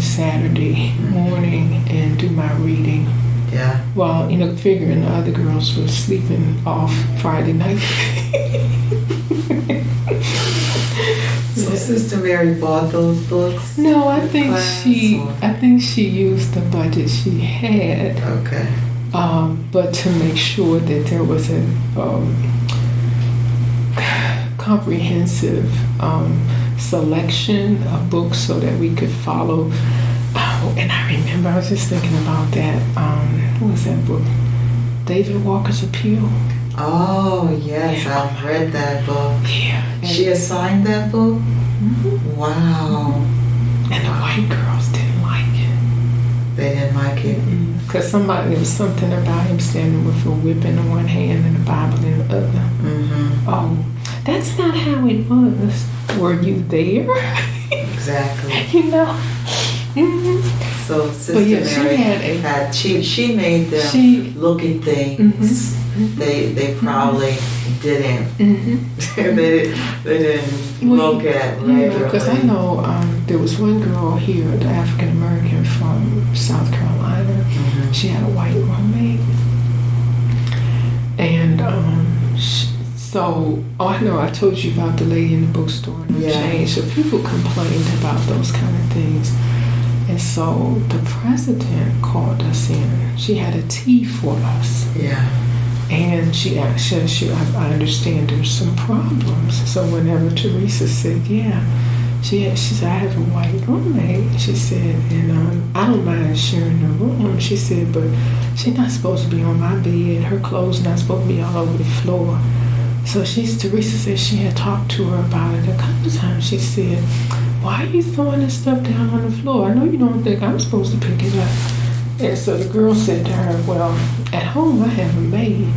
Saturday morning and do my reading. Yeah. Well, figuring the other girls were sleeping off Friday night. So Sister Mary bought those books? No, I think she used the budget she had. Okay. But to make sure that there was a comprehensive selection of books so that we could follow. Oh, and I remember I was just thinking about that. What was that book? David Walker's Appeal. Oh yes, I've read that book. Yeah. She assigned that book? Mm-hmm. Wow. And the white girls didn't like it. They didn't like it? Because there was something about him standing with a whip in one hand and a Bible in the other. Mm-hmm. Oh, that's not how it was. Were you there? Exactly. Mm-hmm. So Sister Mary she made them look at things. Mm-hmm. They probably didn't. Mm-hmm. they didn't look at regularly. Because I know there was one girl here, the African American from South Carolina. Mm-hmm. She had a white roommate, and I know I told you about the lady in the bookstore and the change. So people complained about those kind of things. And so the president called us in. She had a tea for us. Yeah. And she asked, I understand there's some problems. So whenever Teresa said, she said, I have a white roommate. She said, and I don't mind sharing the room. She said, but she's not supposed to be on my bed. Her clothes not supposed to be all over the floor. So Teresa said she had talked to her about it a couple of times. She said, why are you throwing this stuff down on the floor? I know you don't think I'm supposed to pick it up. And so the girl said to her, well, at home I have a maid.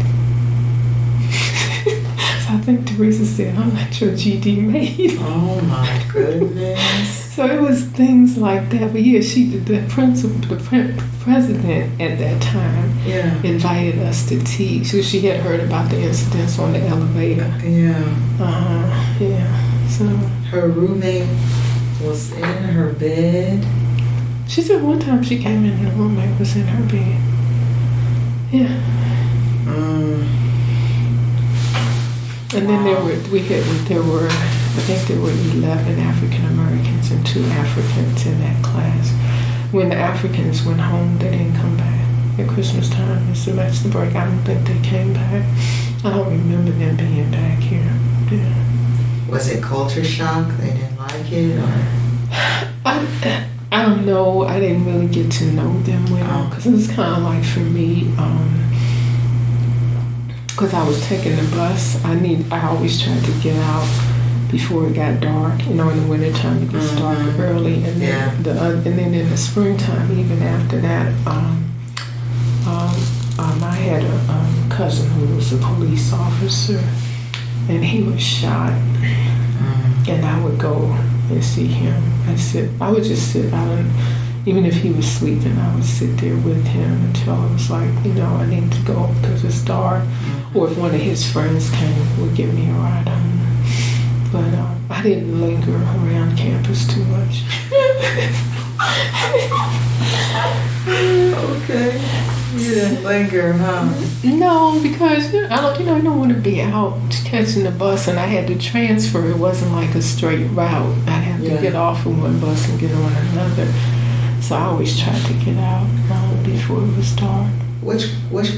So I think Teresa said, I'm not your GD maid. Oh my goodness. So it was things like that. But the president at that time invited us to tea. So she had heard about the incidents on the elevator. So her roommate was in her bed. She said one time she came in and the roommate was in her bed. Yeah. And then there were I think there were 11 African Americans and 2 Africans in that class. When the Africans went home, they didn't come back at Christmas time and semester break. I don't think they came back. I don't remember them being back here. Yeah. Was it culture shock? They didn't like it, or? I don't know. I didn't really get to know them well because it was kind of like for me. Because I was taking the bus, I always tried to get out before it got dark. In the wintertime it gets dark early, and then and then in the springtime, even after that, I had a cousin who was a police officer, and he was shot, and I would go and see him. I would just sit out, even if he was sleeping, I would sit there with him until I was like, I need to go because it's dark. Or if one of his friends came, would give me a ride home. But I didn't linger around campus too much. Okay. You didn't linger, huh? No, because I don't want to be out catching the bus, and I had to transfer. It wasn't like a straight route. I'd have to get off of one bus and get on another. So I always tried to get out before it was dark. Which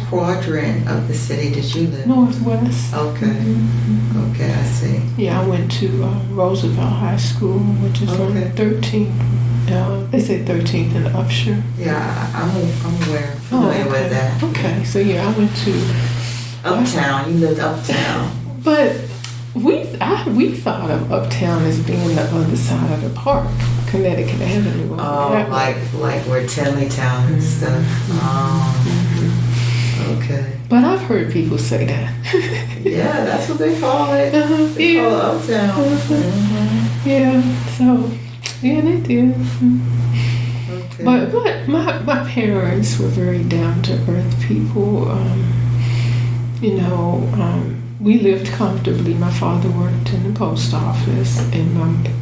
quadrant of the city did you live? Northwest. Okay. Mm-hmm. Okay, I see. Yeah, I went to Roosevelt High School, which is on 13th. They say 13th and Upshur. Yeah, I'm familiar with that. Okay, so I went to Uptown. You lived uptown. But we thought of Uptown as being the other side of the park, Connecticut Avenue. Like where Tinleytown and stuff. Okay. But I've heard people say that. Yeah, that's what they call it. They call it Uptown. Yeah, so, they did. Okay. But my parents were very down-to-earth people. We lived comfortably. My father worked in the post office, and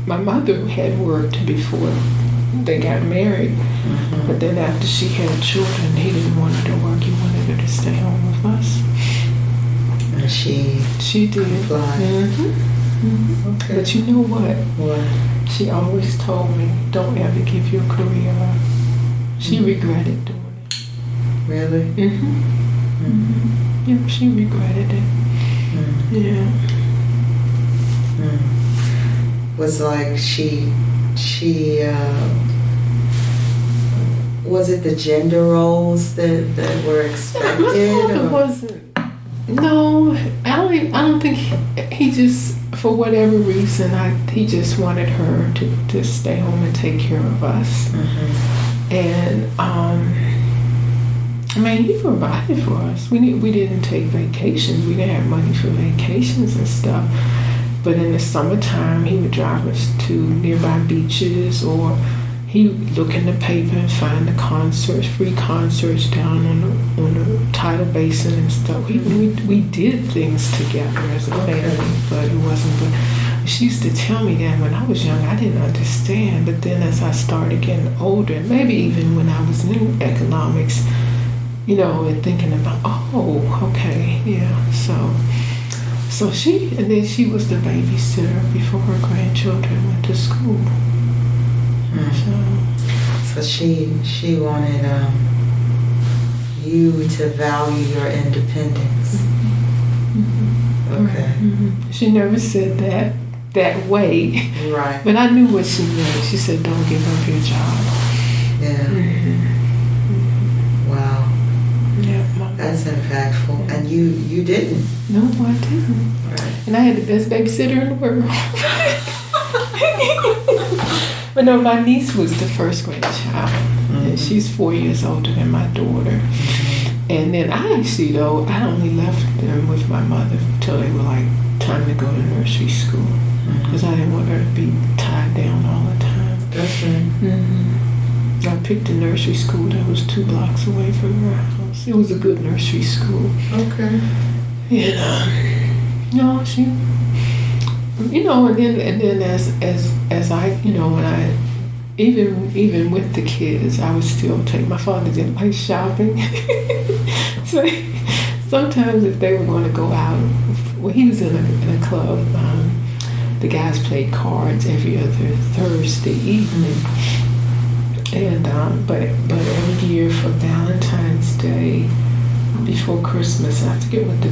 my mother had worked before they got married. But then after she had children, he didn't want her to work. He wanted her to stay home with us. And she did. Okay. But you know what? What? She always told me, don't ever give your career up. She regretted doing it. Really? Yeah, she regretted it. Yeah. Was like she was it the gender roles that were expected? It wasn't. No, I don't think he just, for whatever reason, he just wanted her to stay home and take care of us. And he provided for us. We didn't take vacations. We didn't have money for vacations and stuff. But in the summertime, he would drive us to nearby beaches, or he would look in the paper and find the free concerts down on the tidal basin and stuff. We did things together as a family, but it wasn't. But she used to tell me that when I was young, I didn't understand. But then as I started getting older, maybe even when I was in economics, and thinking about, okay, yeah, so she was the babysitter before her grandchildren went to school. So she wanted you to value your independence. Okay. She never said that way. Right. But I knew what she meant. She said, don't give up your job. Yeah. Wow. Yeah. That's impactful. And you didn't. No, I didn't. Right. And I had the best babysitter in the world. But no, my niece was the first grandchild. And she's 4 years older than my daughter. And then I only left them with my mother until they were like time to go to nursery school. Because I didn't want her to be tied down all the time. That's right. I picked a nursery school that was 2 blocks away from her house. It was a good nursery school. Okay. And she, and then as I, when I, even with the kids, I would still take, my father didn't like shopping. So sometimes if they were going to go out, he was in a club, the guys played cards every other Thursday evening. And but every year for Valentine's Day, before Christmas, I forget what the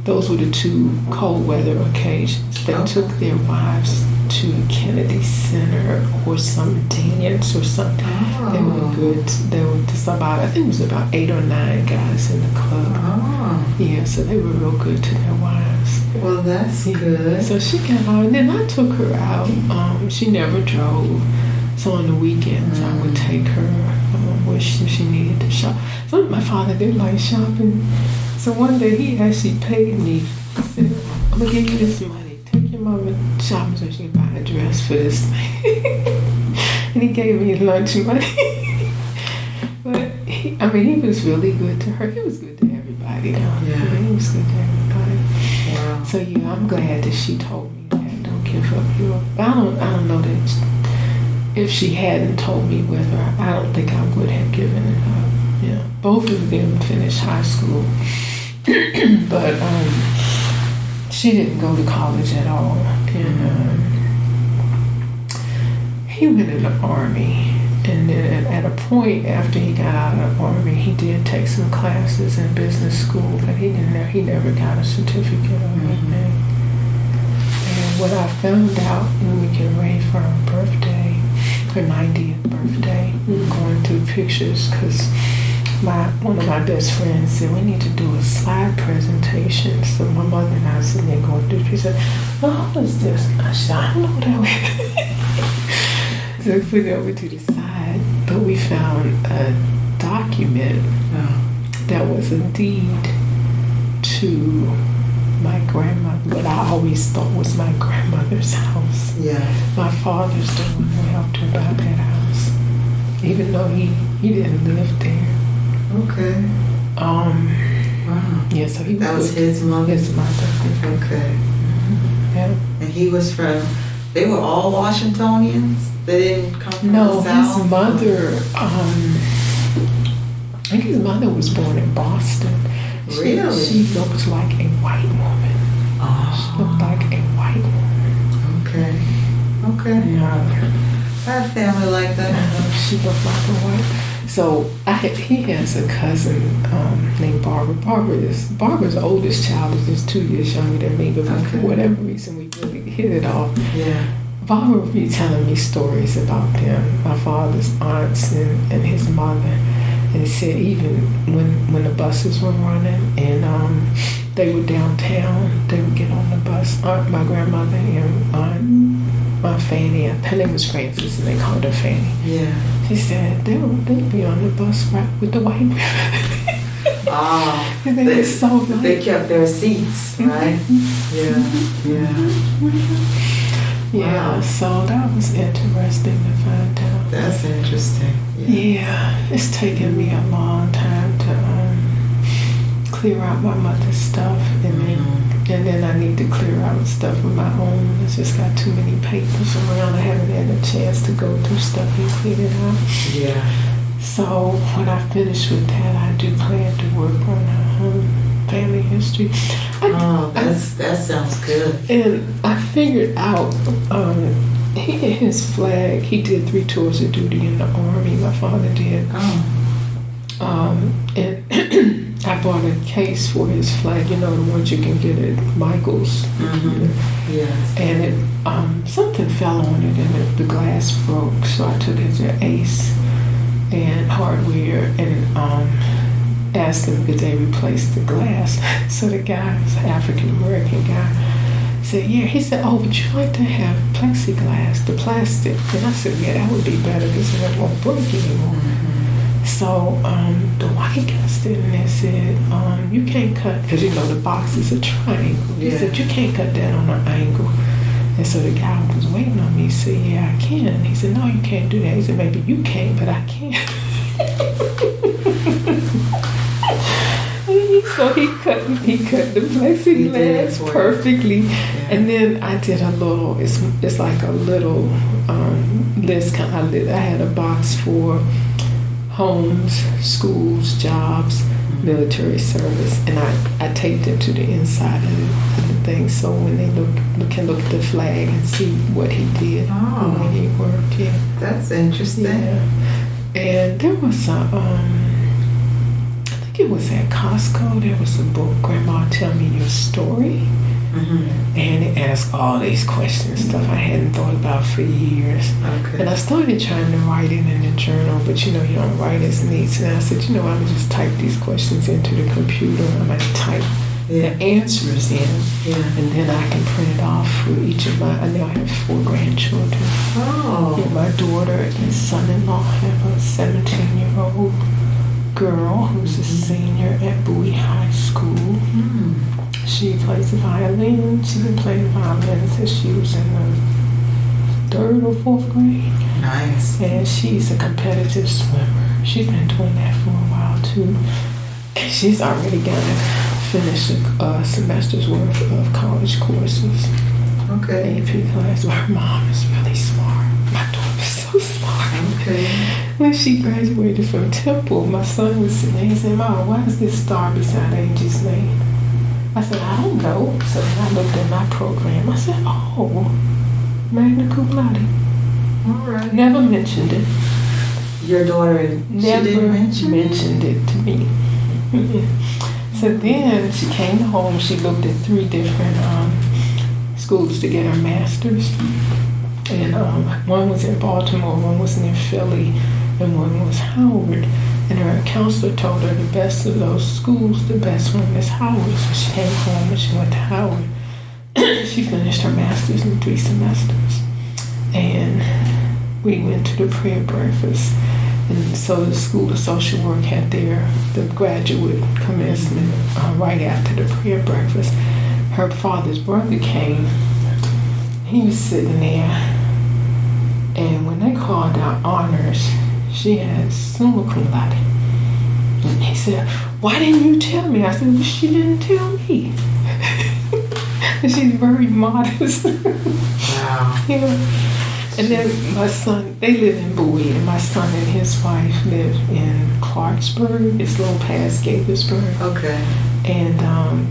those were the two cold weather occasions. They took their wives to Kennedy Center or some dance or something. Oh. They were good. They were just about, I think it was about 8 or 9 guys in the club. Oh. Yeah, so they were real good to their wives. Well, that's good. So she got on, and then I took her out. She never drove. So on the weekends, I would take her where she needed to shop. So my father did like shopping. So one day he actually paid me. He said, I'm going to give you this money. Take your mama shopping so she can buy a dress for this thing. And he gave me lunch money. But he was really good to her. He was good to everybody, though. Yeah. He was good to everybody. Wow. So yeah, I'm glad that she told me that. Don't give up your. I don't know that if she hadn't told me with her, I don't think I would have given it up. Yeah, both of them finished high school, but she didn't go to college at all. And he went in the Army. And then at a point after he got out of the Army, he did take some classes in business school, but he never got a certificate or anything. And what I found out when we get ready for her birthday, her 90th birthday, we were going through pictures because one of my best friends said, we need to do a slide presentation. So my mother and I sitting there going through. She said, well, what is this? I said, I don't know what that is. So we put it over to the side, but we found a document that was a deed to my grandmother, what I always thought was my grandmother's house. Yeah. My father's the one who helped her buy that house, even though he didn't live there. Okay. Wow. Yeah, so that was his mother? His mother. Okay. Mm-hmm. Yeah. And he was from, they were all Washingtonians? They didn't come from no, the South? his mother, I think his mother was born in Boston. Really? She looked like a white woman. Oh. She looked like a white woman. Okay. Okay. Yeah. I have family like that. She looked like a white. So he has a cousin named Barbara. Barbara's oldest child is just 2 years younger than me, but for whatever reason we really hit it off. Yeah. Barbara would be telling me stories about them, my father's aunts and his mother. And he said even when the buses were running and they were downtown, they would get on the bus. My grandmother and Aunt Fanny, her name was Frances, and they called her Fanny. Yeah. She said they'd be on the bus right with the white women. And they were so light. They kept their seats, right? Yeah. Yeah. Yeah, Wow. so that was interesting to find out. That's interesting. Yeah, it's taken me a long time to clear out my mother's stuff, and then I need to clear out stuff of my own. It's just got too many papers around. I haven't had a chance to go through stuff and clear it out. Yeah. So when I finish with that, I do plan to work on family history. That sounds good. And I figured out his flag. He did 3 tours of duty in the Army. My father did. And I bought a case for his flag. You know, the ones you can get at Michael's. Yes. And it something fell on it, and the glass broke. So I took it to Ace and Hardware and asked them could they replace the glass. So the guy, was an African American guy, said, yeah. He said, oh, would you like to have plexiglass, the plastic? And I said, yeah, that would be better because it won't break anymore. So the white guy stood in there and said, you can't cut, because you know the box is a triangle. He said, you can't cut that on an angle. And so the guy was waiting on me. He said, yeah, I can. He said, no, you can't do that. He said, maybe you can't, but I can. So he cut the plexiglass perfectly. Yeah. And then I did a little, it's like a little list. I had a box for homes, schools, jobs, military service, and I taped it to the inside of the thing, so when they can look at the flag and see what he did when he worked. Yeah, that's interesting. Yeah, and there was a, I think think it was at Costco. There was a book, Grandma Tell Me Your Story. And it asked all these questions, stuff I hadn't thought about for years. Okay. And I started trying to write it in the journal, but you don't write as neat. And I said, I'm gonna just type these questions into the computer. I'm gonna type the answers in, and then I can print it off for each of I now have 4 grandchildren. Oh. And my daughter and son-in-law have a 17-year-old girl who's a senior at Bowie High School. She plays the violin. She's been playing the violin since she was in the 3rd or 4th grade. Nice. And she's a competitive swimmer. She's been doing that for a while too. And she's already got to finish a semester's worth of college courses. Okay. AP class. Her mom is really smart. My daughter's so smart. Okay. When she graduated from Temple, my son was sitting there. He said, Mom, why is this star beside Angie's name? I said, I don't know. So then I looked at my program. I said, oh, magna cum laude. All right. Never mentioned it. Your daughter Never mentioned it to me. So then she came home. She looked at 3 different schools to get her master's. And one was in Baltimore, one was near Philly, and one was Howard. And her counselor told her the best of those schools, the best one is Howard. So she came home and she went to Howard. She finished her master's in 3 semesters. And we went to the prayer breakfast. And so the School of Social Work had the graduate commencement right after the prayer breakfast. Her father's brother came. He was sitting there. And when they called out honors, she had summa cum laude. And he said, why didn't you tell me? I said, well, she didn't tell me. And she's very modest. Wow. And then my son, they live in Bowie, and my son and his wife live in Clarksburg. It's a little past Gaithersburg. Okay. And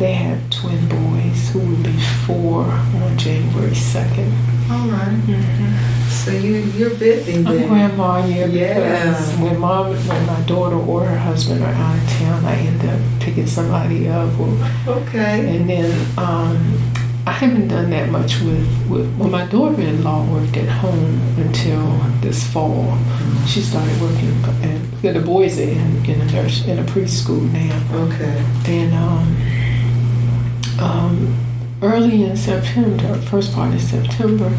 they have twin boys who will be 4 on January 2nd. All right. So you're busy then. I'm grandma, because when my daughter or her husband are out of town, I end up picking somebody up. Okay. And then I haven't done that much with my daughter-in-law worked at home until this fall. She started working, and the boys are in a preschool now. Okay. And early in September, first part of September,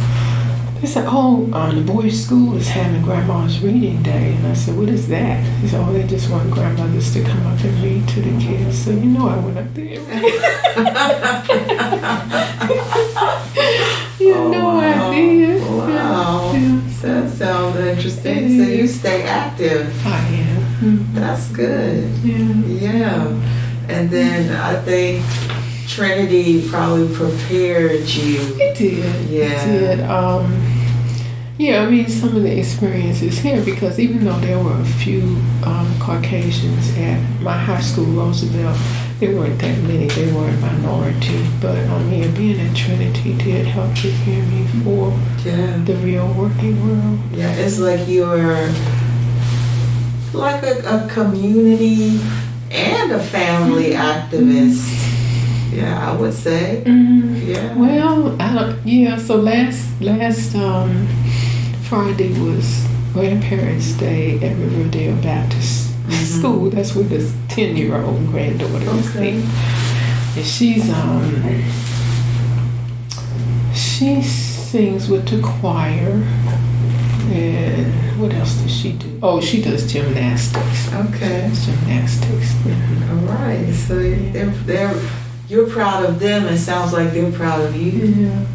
they said, the boys' school is having Grandma's Reading Day. And I said, what is that? They said, they just want grandmothers to come up and read to the kids. So, I went up there. No idea. Wow. Yeah. That sounds interesting. So you stay active. I am. That's good. Yeah. And then I think Trinity probably prepared you. It did. Yeah. It did. Some of the experiences here, because even though there were a few Caucasians at my high school, Roosevelt, there weren't that many. They were a minority. But being at Trinity did help prepare me for the real working world. Yeah, it's like you're like a community and a family activist. Yeah, I would say. Yeah. Well, so last Friday was Grandparents' Day at Riverdale Baptist School. That's where this 10-year-old granddaughter is there. And she sings with the choir. And what else does she do? Oh, she does gymnastics. Okay. Gymnastics. All right. So you're proud of them. It sounds like they're proud of you. Yeah.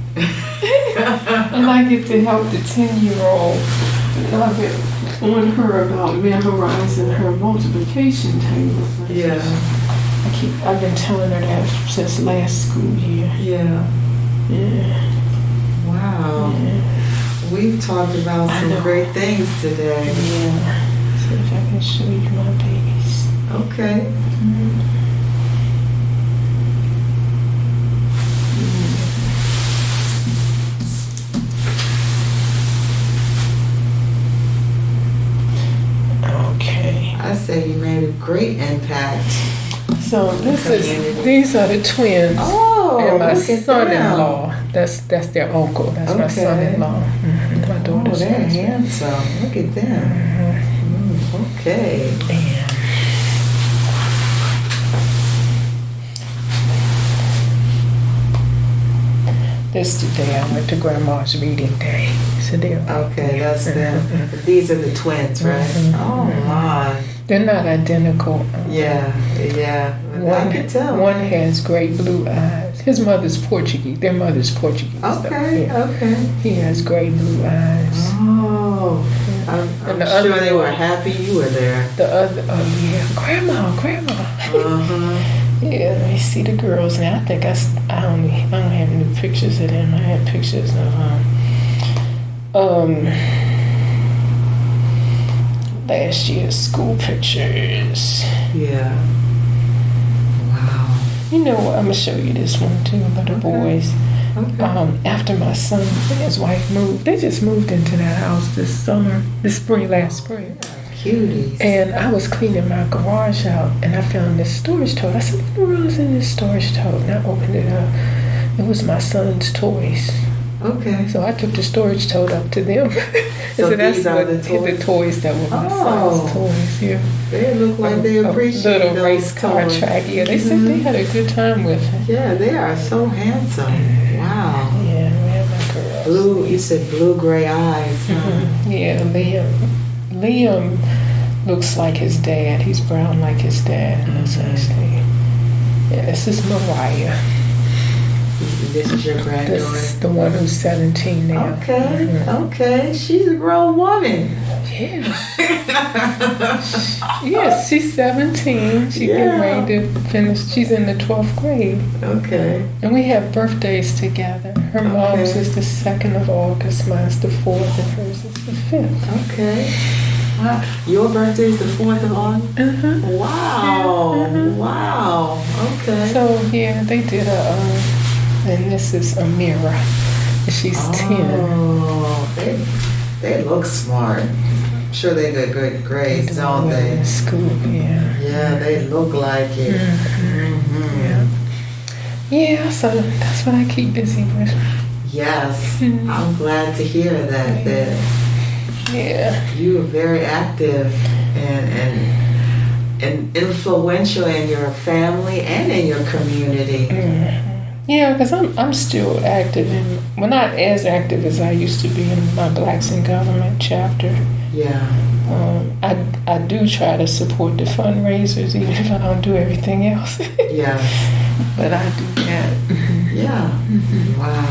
And I get to help the 10-year-old. I've been on her about memorizing her multiplication tables. Yeah. I've been telling her that since last school year. Yeah. Wow. Yeah. We've talked about some great things today. Yeah. See if I can show you my babies. Okay. I say you made a great impact. So these are the twins. Oh, and my look at son-in-law. That's their uncle. That's my Okay. son-in-law. My Oh, daughter's they're husband. handsome. Look at them. Okay. And this day I went to Grandma's reading day. So they're Okay, that's them. These are the twins, right? Oh my. They're not identical. Yeah. I can tell. One has great blue eyes. His mother's Portuguese. Their mother's Portuguese. Okay. Okay. He has great blue eyes. Oh. I'm sure they were happy you were there. The other, Grandma. Uh-huh. Yeah, let me see the girls now. I think I don't have any pictures of them. I had pictures of last year's school pictures. Yeah. Wow. You know what? I'm gonna show you this one too about the boys. Okay. After my son and his wife moved, they just moved into that house last spring. Cuties. And I was cleaning my garage out, and I found this storage tote. I said, "What the world is in this storage tote?" And I opened it up. It was my son's toys. Okay. So I took the storage tote up to them. So that's these are the toys? that were my Oh. son's toys. Yeah. They look like they appreciate a little those race car toys. track. Yeah, they said they had a good time with it. Yeah, they are so handsome. Wow. Yeah, we have my girls. Blue, you said blue-gray eyes. Huh? Yeah, Liam looks like his dad. He's brown like his dad. Essentially. Yeah, this is Mariah. This is your granddaughter? This is the one who's 17 now. Okay, okay. She's a grown woman. Yeah. Yes, she's 17. She's getting ready to finish. She's in the 12th grade. Okay. And we have birthdays together. Her mom's is the 2nd of August. Mine's the 4th, and hers is the 5th. Okay. Wow. Your birthday is the 4th of August? Wow. Wow. Okay. So, yeah, they did and this is Amira. She's 10. Oh, they look smart. I'm sure they got good grades, don't they? In school, yeah. Yeah, they look like it. Yeah, so that's what I keep busy with. Yes, I'm glad to hear that you are very active and influential in your family and in your community. Yeah, because I'm still active, well, not as active as I used to be in my Blacks in Government chapter. Yeah. I do try to support the fundraisers, even if I don't do everything else. Yeah. But I do that. Yeah. Wow.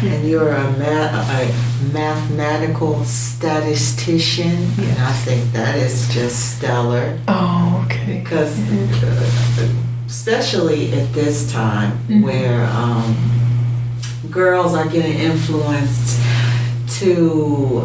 And you're a mathematical statistician, and I think that is just stellar. Oh, okay. Because especially at this time where girls are getting influenced to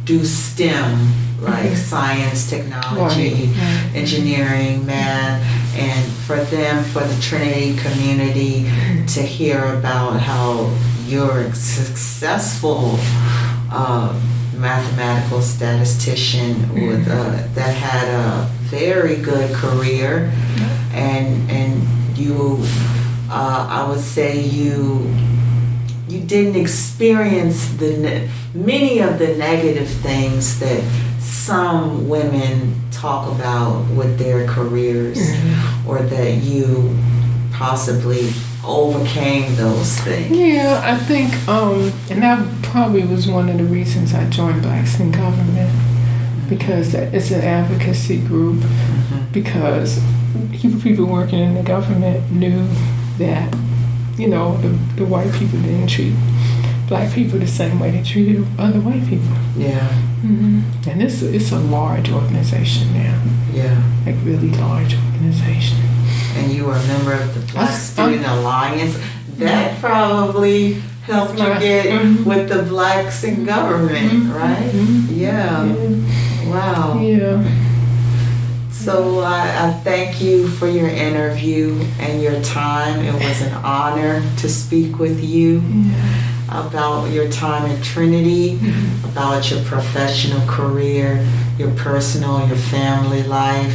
do STEM, like science, technology, engineering, math, and for the Trinity community to hear about how you're a successful mathematical statistician with that had a very good career, and you, I would say you didn't experience many of the negative things that some women talk about with their careers, or that you possibly overcame those things. Yeah, I think, and that probably was one of the reasons I joined Blacks in Government, because it's an advocacy group, because people working in the government knew that, you know, the white people didn't treat black people the same way they treated other white people. Yeah. And it's a large organization now. Yeah. Like really large organization. And you were a member of the Black Student Alliance. That probably helped you get with the Blacks in Government, right? Yeah. Wow. Yeah. So I thank you for your interview and your time. It was an honor to speak with you. about your time at Trinity, about your professional career, your personal, your family life.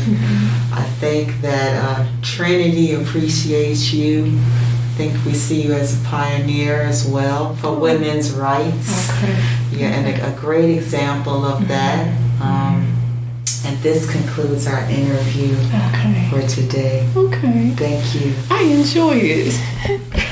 I think that Trinity appreciates you. I think we see you as a pioneer as well for women's rights. Okay. Yeah, and a great example of that. And this concludes our interview for today. Okay. Thank you. I enjoyed it.